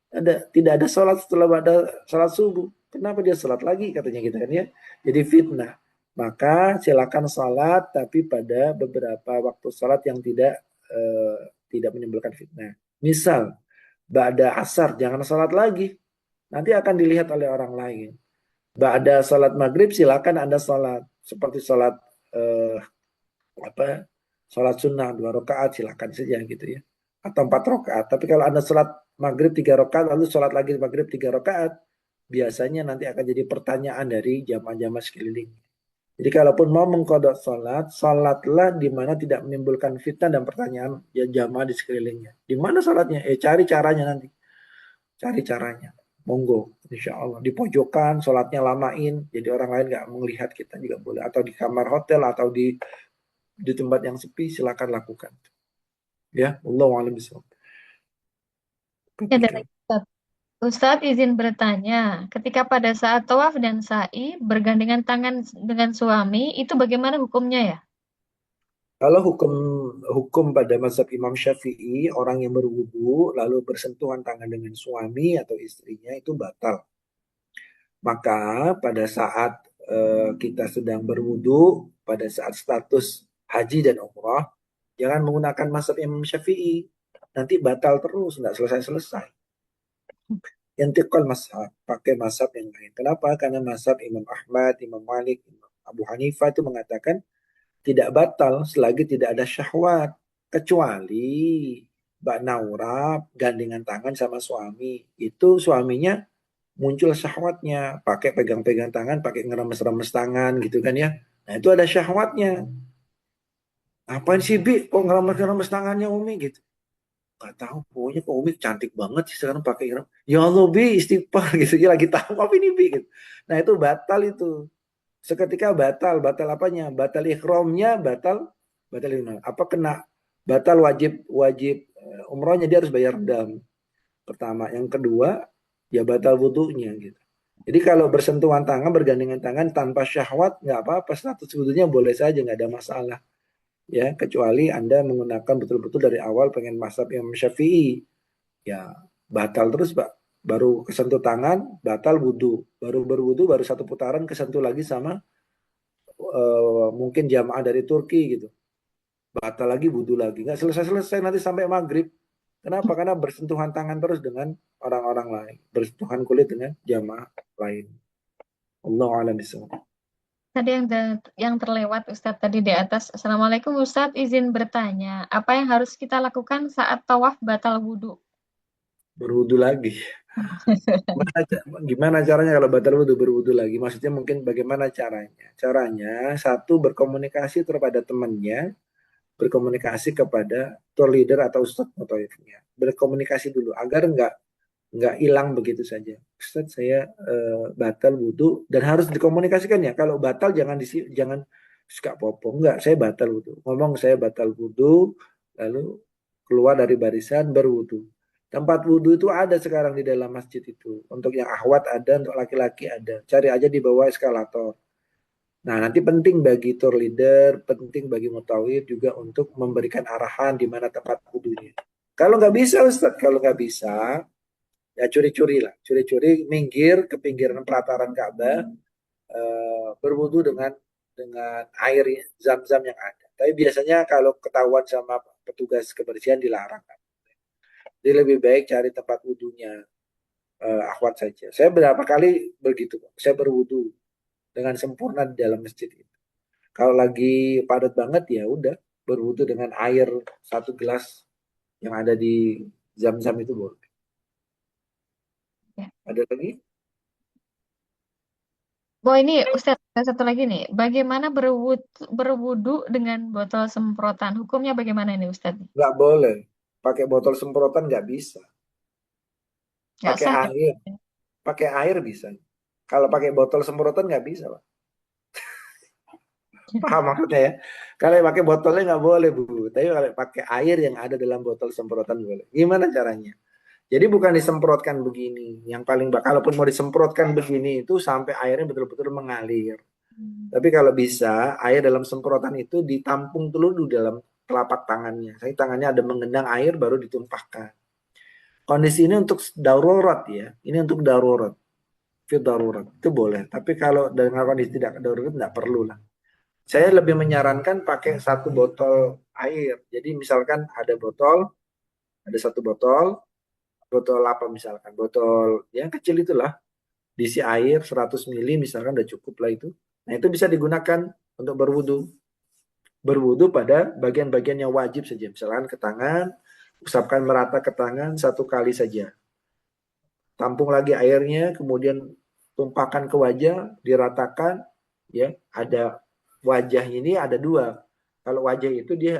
Tidak ada sholat setelah ada sholat subuh. Kenapa dia sholat lagi katanya kita kan ya. Jadi fitnah. Maka silakan sholat tapi pada beberapa waktu sholat yang tidak menimbulkan fitnah. Misal, ba'da asar jangan sholat lagi. Nanti akan dilihat oleh orang lain. Ba'da sholat maghrib silakan Anda sholat. Seperti sholat sholat sunnah 2 rakaat silakan saja gitu ya. Atau 4 rakaat. Tapi kalau Anda sholat maghrib 3 rakaat lalu sholat lagi maghrib 3 rakaat, biasanya nanti akan jadi pertanyaan dari jamaah-jamaah sekeliling. Jadi kalaupun mau mengkodok sholat, sholatlah di mana tidak menimbulkan fitnah dan pertanyaan jamaah di sekelilingnya. Di mana sholatnya? Cari caranya nanti. Cari caranya. Monggo, insya Allah. Di pojokan, sholatnya lamain, jadi orang lain nggak melihat kita juga boleh. Atau di kamar hotel, atau di tempat yang sepi, silakan lakukan. Ya, Allahu a'lam bishawab. Ya, dan Ustaz. Ustadz izin bertanya, ketika pada saat tawaf dan sa'i bergandengan tangan dengan suami, itu bagaimana hukumnya ya? Kalau hukum hukum pada mazhab Imam Syafi'i, orang yang berwudu lalu bersentuhan tangan dengan suami atau istrinya itu batal. Maka pada saat kita sedang berwudu, pada saat status haji dan umrah, jangan menggunakan mazhab Imam Syafi'i. Nanti batal terus, nggak selesai-selesai. Intiqal mazhab, pakai mazhab yang lain. Kenapa? Karena mazhab Imam Ahmad, Imam Malik, Imam Abu Hanifah itu mengatakan tidak batal selagi tidak ada syahwat. Kecuali Mbak Naura gandengan tangan sama suami. Itu suaminya muncul syahwatnya. Pakai pegang-pegang tangan, pakai ngeremes-remes tangan gitu kan ya. Nah itu ada syahwatnya. Apaan sih Bi? Kok ngeremes-ngeremes tangannya Umi gitu? Gak tahu, pokoknya kok Umi cantik banget sih sekarang pakai ngeremes. Ya Allah Bi, istighfar gitu. Ya lagi tahu apa ini Bi gitu. Nah itu batal itu. Seketika batal, batal apanya? Batal ikhramnya, batal ini. Apa kena batal wajib wajib umrohnya dia harus bayar dam. Pertama, yang kedua ya batal wudhunya gitu. Jadi kalau bersentuhan tangan, bergandengan tangan tanpa syahwat nggak apa-apa, status wudhunya boleh saja nggak ada masalah. Ya, kecuali Anda menggunakan betul-betul dari awal pengen mazhab Imam Syafi'i. Ya, batal terus, Pak. Baru kesentuh tangan, batal wudhu. Baru berwudhu, baru satu putaran kesentuh lagi sama mungkin jamaah dari Turki gitu. Batal lagi, wudhu lagi. Nggak selesai-selesai nanti sampai maghrib. Kenapa? Karena bersentuhan tangan terus dengan orang-orang lain. Bersentuhan kulit dengan jamaah lain. Allah a'lam bishawab. Tadi yang terlewat Ustadz tadi di atas. Assalamualaikum Ustadz, izin bertanya, apa yang harus kita lakukan saat tawaf batal wudhu? Berwudhu lagi. Gimana caranya kalau batal wudhu berwudhu lagi? Maksudnya mungkin bagaimana caranya? Caranya satu berkomunikasi kepada temannya, berkomunikasi kepada tour leader atau ustadz motoriknya. Berkomunikasi dulu agar nggak hilang begitu saja. Ustadz saya batal wudhu dan harus dikomunikasikan ya. Kalau batal jangan suka popo. Enggak, saya batal wudhu. Ngomong saya batal wudhu, lalu keluar dari barisan berwudhu. Tempat wudhu itu ada sekarang di dalam masjid itu. Untuk yang ahwat ada, untuk laki-laki ada. Cari aja di bawah eskalator. Nah, nanti penting bagi tour leader, penting bagi mutawif juga untuk memberikan arahan di mana tempat wudhunya. Kalau nggak bisa Ustaz, kalau nggak bisa, ya curi-curi lah. Curi-curi minggir ke pinggiran pelataran Ka'bah, berwudhu dengan air zam-zam yang ada. Tapi biasanya kalau ketahuan sama petugas kebersihan dilarang. Jadi lebih baik cari tempat wudhunya akhwat saja. Saya berapa kali begitu, saya berwudhu dengan sempurna di dalam masjid itu. Kalau lagi padat banget ya udah berwudhu dengan air 1 gelas yang ada di zam-zam itu boleh. Ya. Ada lagi? Oh ini Ustadz, ada satu lagi nih. Bagaimana berwudu dengan botol semprotan? Hukumnya bagaimana ini Ustadz? Nggak boleh. Pakai botol semprotan nggak bisa. Nggak Pakai sah ya? air. Pakai air bisa. Kalau pakai botol semprotan nggak bisa, Pak. Paham maksudnya ya? Kalau pakai botolnya nggak boleh, Bu. Tapi kalau pakai air yang ada dalam botol semprotan boleh. Gimana caranya? Jadi bukan disemprotkan begini. Yang paling kalaupun mau disemprotkan begini itu sampai airnya betul-betul mengalir. Hmm. Tapi kalau bisa, air dalam semprotan itu ditampung dulu di dalam telapak tangannya. Saya tangannya ada mengendang air baru ditumpahkan. Kondisi ini untuk darurat ya. Ini untuk darurat. Fit darurat. Itu boleh. Tapi kalau dengan kondisi tidak darurat tidak perlu lah. Saya lebih menyarankan pakai satu botol air. Jadi misalkan ada botol, ada satu botol, botol apa misalkan, botol yang kecil itulah, diisi air 100 mili misalkan udah cukup lah itu. Nah itu bisa digunakan untuk berwudu. Berwudu pada bagian-bagian yang wajib saja. Misalkan ke tangan, usapkan merata ke tangan 1 kali saja. Tampung lagi airnya, kemudian tumpahkan ke wajah, diratakan, ya. Ada wajah ini ada 2. Kalau wajah itu dia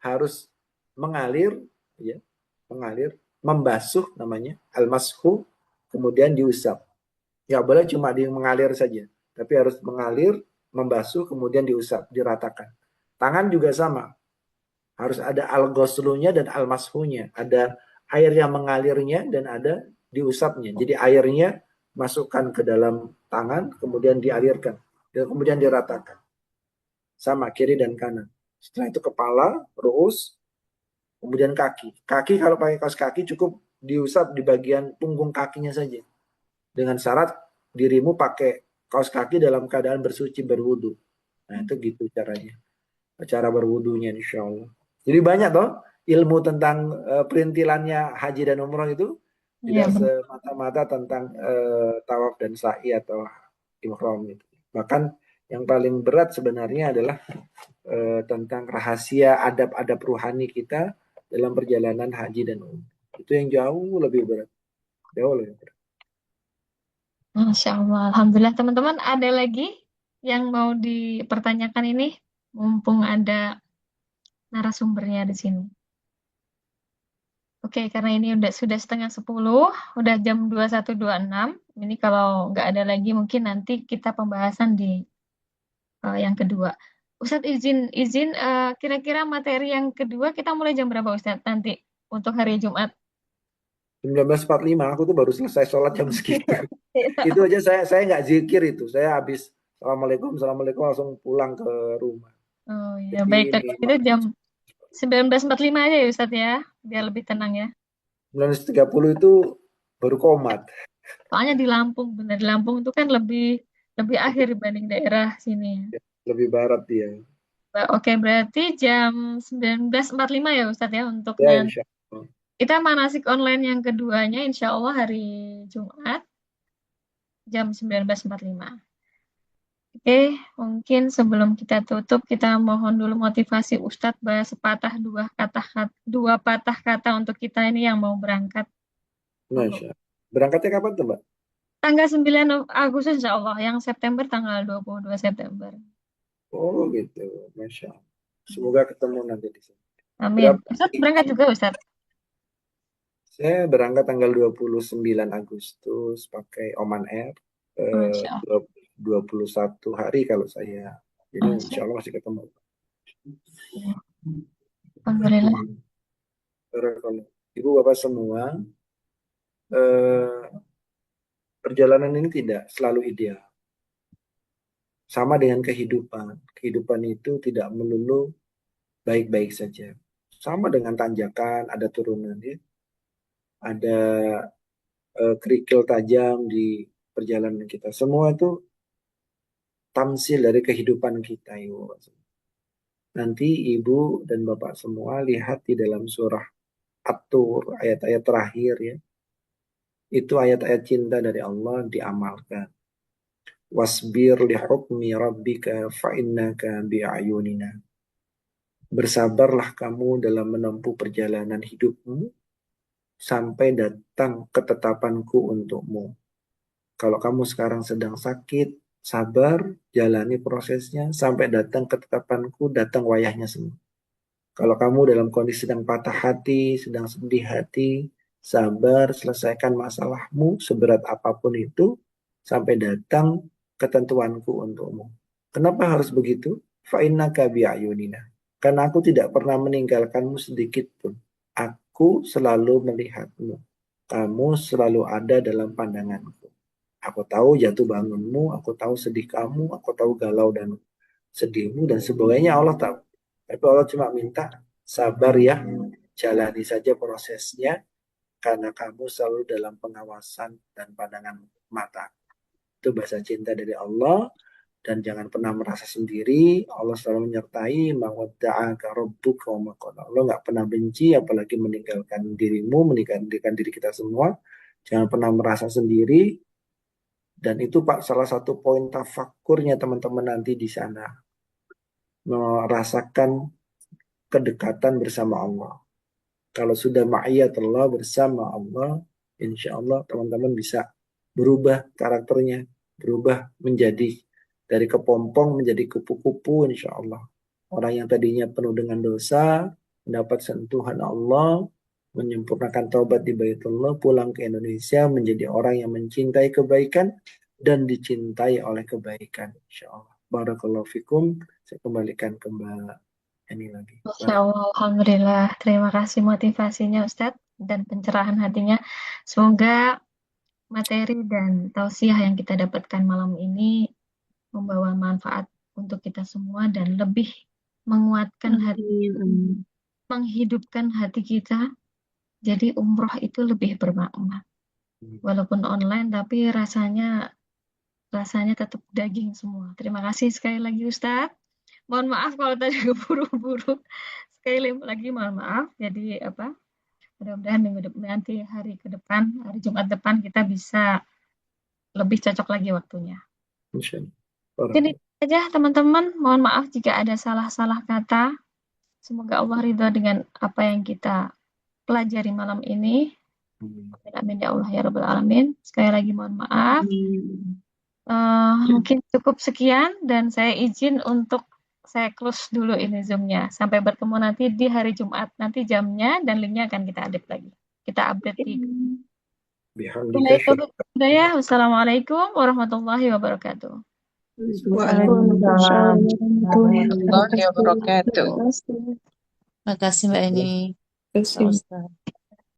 harus mengalir, ya, mengalir, membasuh namanya, al-mashu, kemudian diusap. Ya boleh cuma di mengalir saja, tapi harus mengalir, membasuh, kemudian diusap, diratakan. Tangan juga sama, harus ada al-ghuslunya dan al-mashunya. Ada air yang mengalirnya dan ada diusapnya. Jadi airnya masukkan ke dalam tangan, kemudian dialirkan, dan kemudian diratakan. Sama kiri dan kanan. Setelah itu kepala, ruus, kemudian kaki. Kaki kalau pakai kaos kaki cukup diusap di bagian punggung kakinya saja. Dengan syarat dirimu pakai kaos kaki dalam keadaan bersuci berwudu. Nah itu gitu caranya. Cara berwudunya insya Allah. Jadi banyak toh ilmu tentang perintilannya haji dan umroh itu Iya tidak benar. semata-mata tentang tawaf dan sa'i atau ihram itu. Bahkan yang paling berat sebenarnya adalah tentang rahasia adab-adab ruhani kita dalam perjalanan haji dan umroh. Itu yang jauh lebih berat. Jauh lebih berat. Masya Allah. Alhamdulillah teman-teman ada lagi yang mau dipertanyakan ini? Mumpung ada narasumbernya di sini. Oke, karena ini sudah setengah 10, udah jam 21.26. Ini kalau nggak ada lagi mungkin nanti kita pembahasan di yang kedua. Ustadz izin izin kira-kira materi yang kedua kita mulai jam berapa Ustadz nanti untuk hari Jumat? 1945 aku tuh baru selesai sholat jam segitu. Itu aja saya nggak zikir itu. Saya habis assalamualaikum assalamualaikum langsung pulang ke rumah. Oh ya, Jadi baik. Kalau memang gitu jam 19.45 aja ya Ustadz ya, biar lebih tenang ya. 19.30 itu baru komat. Soalnya di Lampung, bener di Lampung itu kan lebih lebih akhir dibanding daerah sini ya. Lebih barat dia. Oke, berarti jam 19.45 ya Ustadz ya untuk Ya nanti insya Allah. kita manasik online yang keduanya insya Allah hari Jumat jam 19.45. Oke, mungkin sebelum kita tutup kita mohon dulu motivasi Ustadz bahas dua patah kata untuk kita ini yang mau berangkat. Monggo. Masya Allah. Berangkatnya kapan tuh Mbak? Tanggal 9 Agustus insya Allah, yang September tanggal 22 September. Oh gitu. Masya Allah. Semoga ketemu nanti di sana. Amin. Berapa? Ustadz berangkat juga Ustadz? Saya berangkat tanggal 29 Agustus pakai Oman Air. Masya Allah. 21 hari kalau saya. Jadi Masya insya Allah masih ketemu. Allah. Alhamdulillah. Kalau Ibu Bapak semua, eh, perjalanan ini tidak selalu ideal. Sama dengan kehidupan. Kehidupan itu tidak melulu baik-baik saja. Sama dengan tanjakan, ada turunan ya. Ada kerikil tajam di perjalanan kita. Semua itu tamsil dari kehidupan kita. Ibu. Nanti ibu dan bapak semua lihat di dalam surah At-Tur, ayat-ayat terakhir ya. Itu ayat-ayat cinta dari Allah diamalkan. Wasbir li hukmi rabbika fa innaka bi'ayunina. Bersabarlah kamu dalam menempuh perjalanan hidupmu sampai datang ketetapanku untukmu. Kalau kamu sekarang sedang sakit, sabar, jalani prosesnya sampai datang ketetapanku, datang wayahnya semua. Kalau kamu dalam kondisi sedang patah hati, sedang sedih hati, sabar, selesaikan masalahmu seberat apapun itu sampai datang ketentuanku untukmu. Kenapa harus begitu? Fa'innaka bi'ayunina. Karena aku tidak pernah meninggalkanmu sedikit pun. Aku selalu melihatmu. Kamu selalu ada dalam pandanganku. Aku tahu jatuh bangunmu, aku tahu sedih kamu, aku tahu galau dan sedihmu dan sebagainya Allah tahu. Tapi Allah cuma minta sabar ya, jalani saja prosesnya karena kamu selalu dalam pengawasan dan pandangan mata. Itu bahasa cinta dari Allah dan jangan pernah merasa sendiri. Allah selalu menyertai mawadda'aka rabbuka wa maqala. Allah nggak pernah benci apalagi meninggalkan dirimu, meninggalkan diri kita semua. Jangan pernah merasa sendiri. Dan itu Pak salah satu poin tafakurnya teman-teman nanti di sana. Merasakan kedekatan bersama Allah. Kalau sudah ma'iyatullah bersama Allah, insya Allah teman-teman bisa berubah karakternya, berubah menjadi dari kepompong menjadi kupu-kupu insya Allah. Orang yang tadinya penuh dengan dosa, mendapat sentuhan Allah, menyempurnakan taubat di Baitullah, pulang ke Indonesia menjadi orang yang mencintai kebaikan dan dicintai oleh kebaikan insya Allah. Barakallahu fikum. Saya kembalikan ke Mbak ini lagi. Masya Allah, Alhamdulillah. Terima kasih motivasinya Ustadz dan pencerahan hatinya. Semoga materi dan tausiah yang kita dapatkan malam ini membawa manfaat untuk kita semua dan lebih menguatkan hati, menghidupkan hati kita. Jadi umroh itu lebih bermakna. Walaupun online tapi rasanya tetap daging semua. Terima kasih sekali lagi Ustadz. Mohon maaf kalau tadi keburu-buru. Sekali lagi mohon maaf. Jadi mudah-mudahan minggu depan nanti hari Jumat depan kita bisa lebih cocok lagi waktunya. Insya Jadi Allah. aja teman-teman, mohon maaf jika ada salah-salah kata. Semoga Allah ridho dengan apa yang kita pelajari malam ini. Amin ya Allah ya Rabbal Alamin. Sekali lagi mohon maaf. Mungkin cukup sekian dan saya izin untuk saya close dulu ini Zoom-nya. Sampai bertemu nanti di hari Jumat. Nanti jamnya dan linknya akan kita update lagi. Kita update di Wassalamualaikum warahmatullahi wabarakatuh. Waalaikumsalam warahmatullahi wabarakatuh. Terima kasih Mbak Eni. Terima kasih. Pak Ustaz.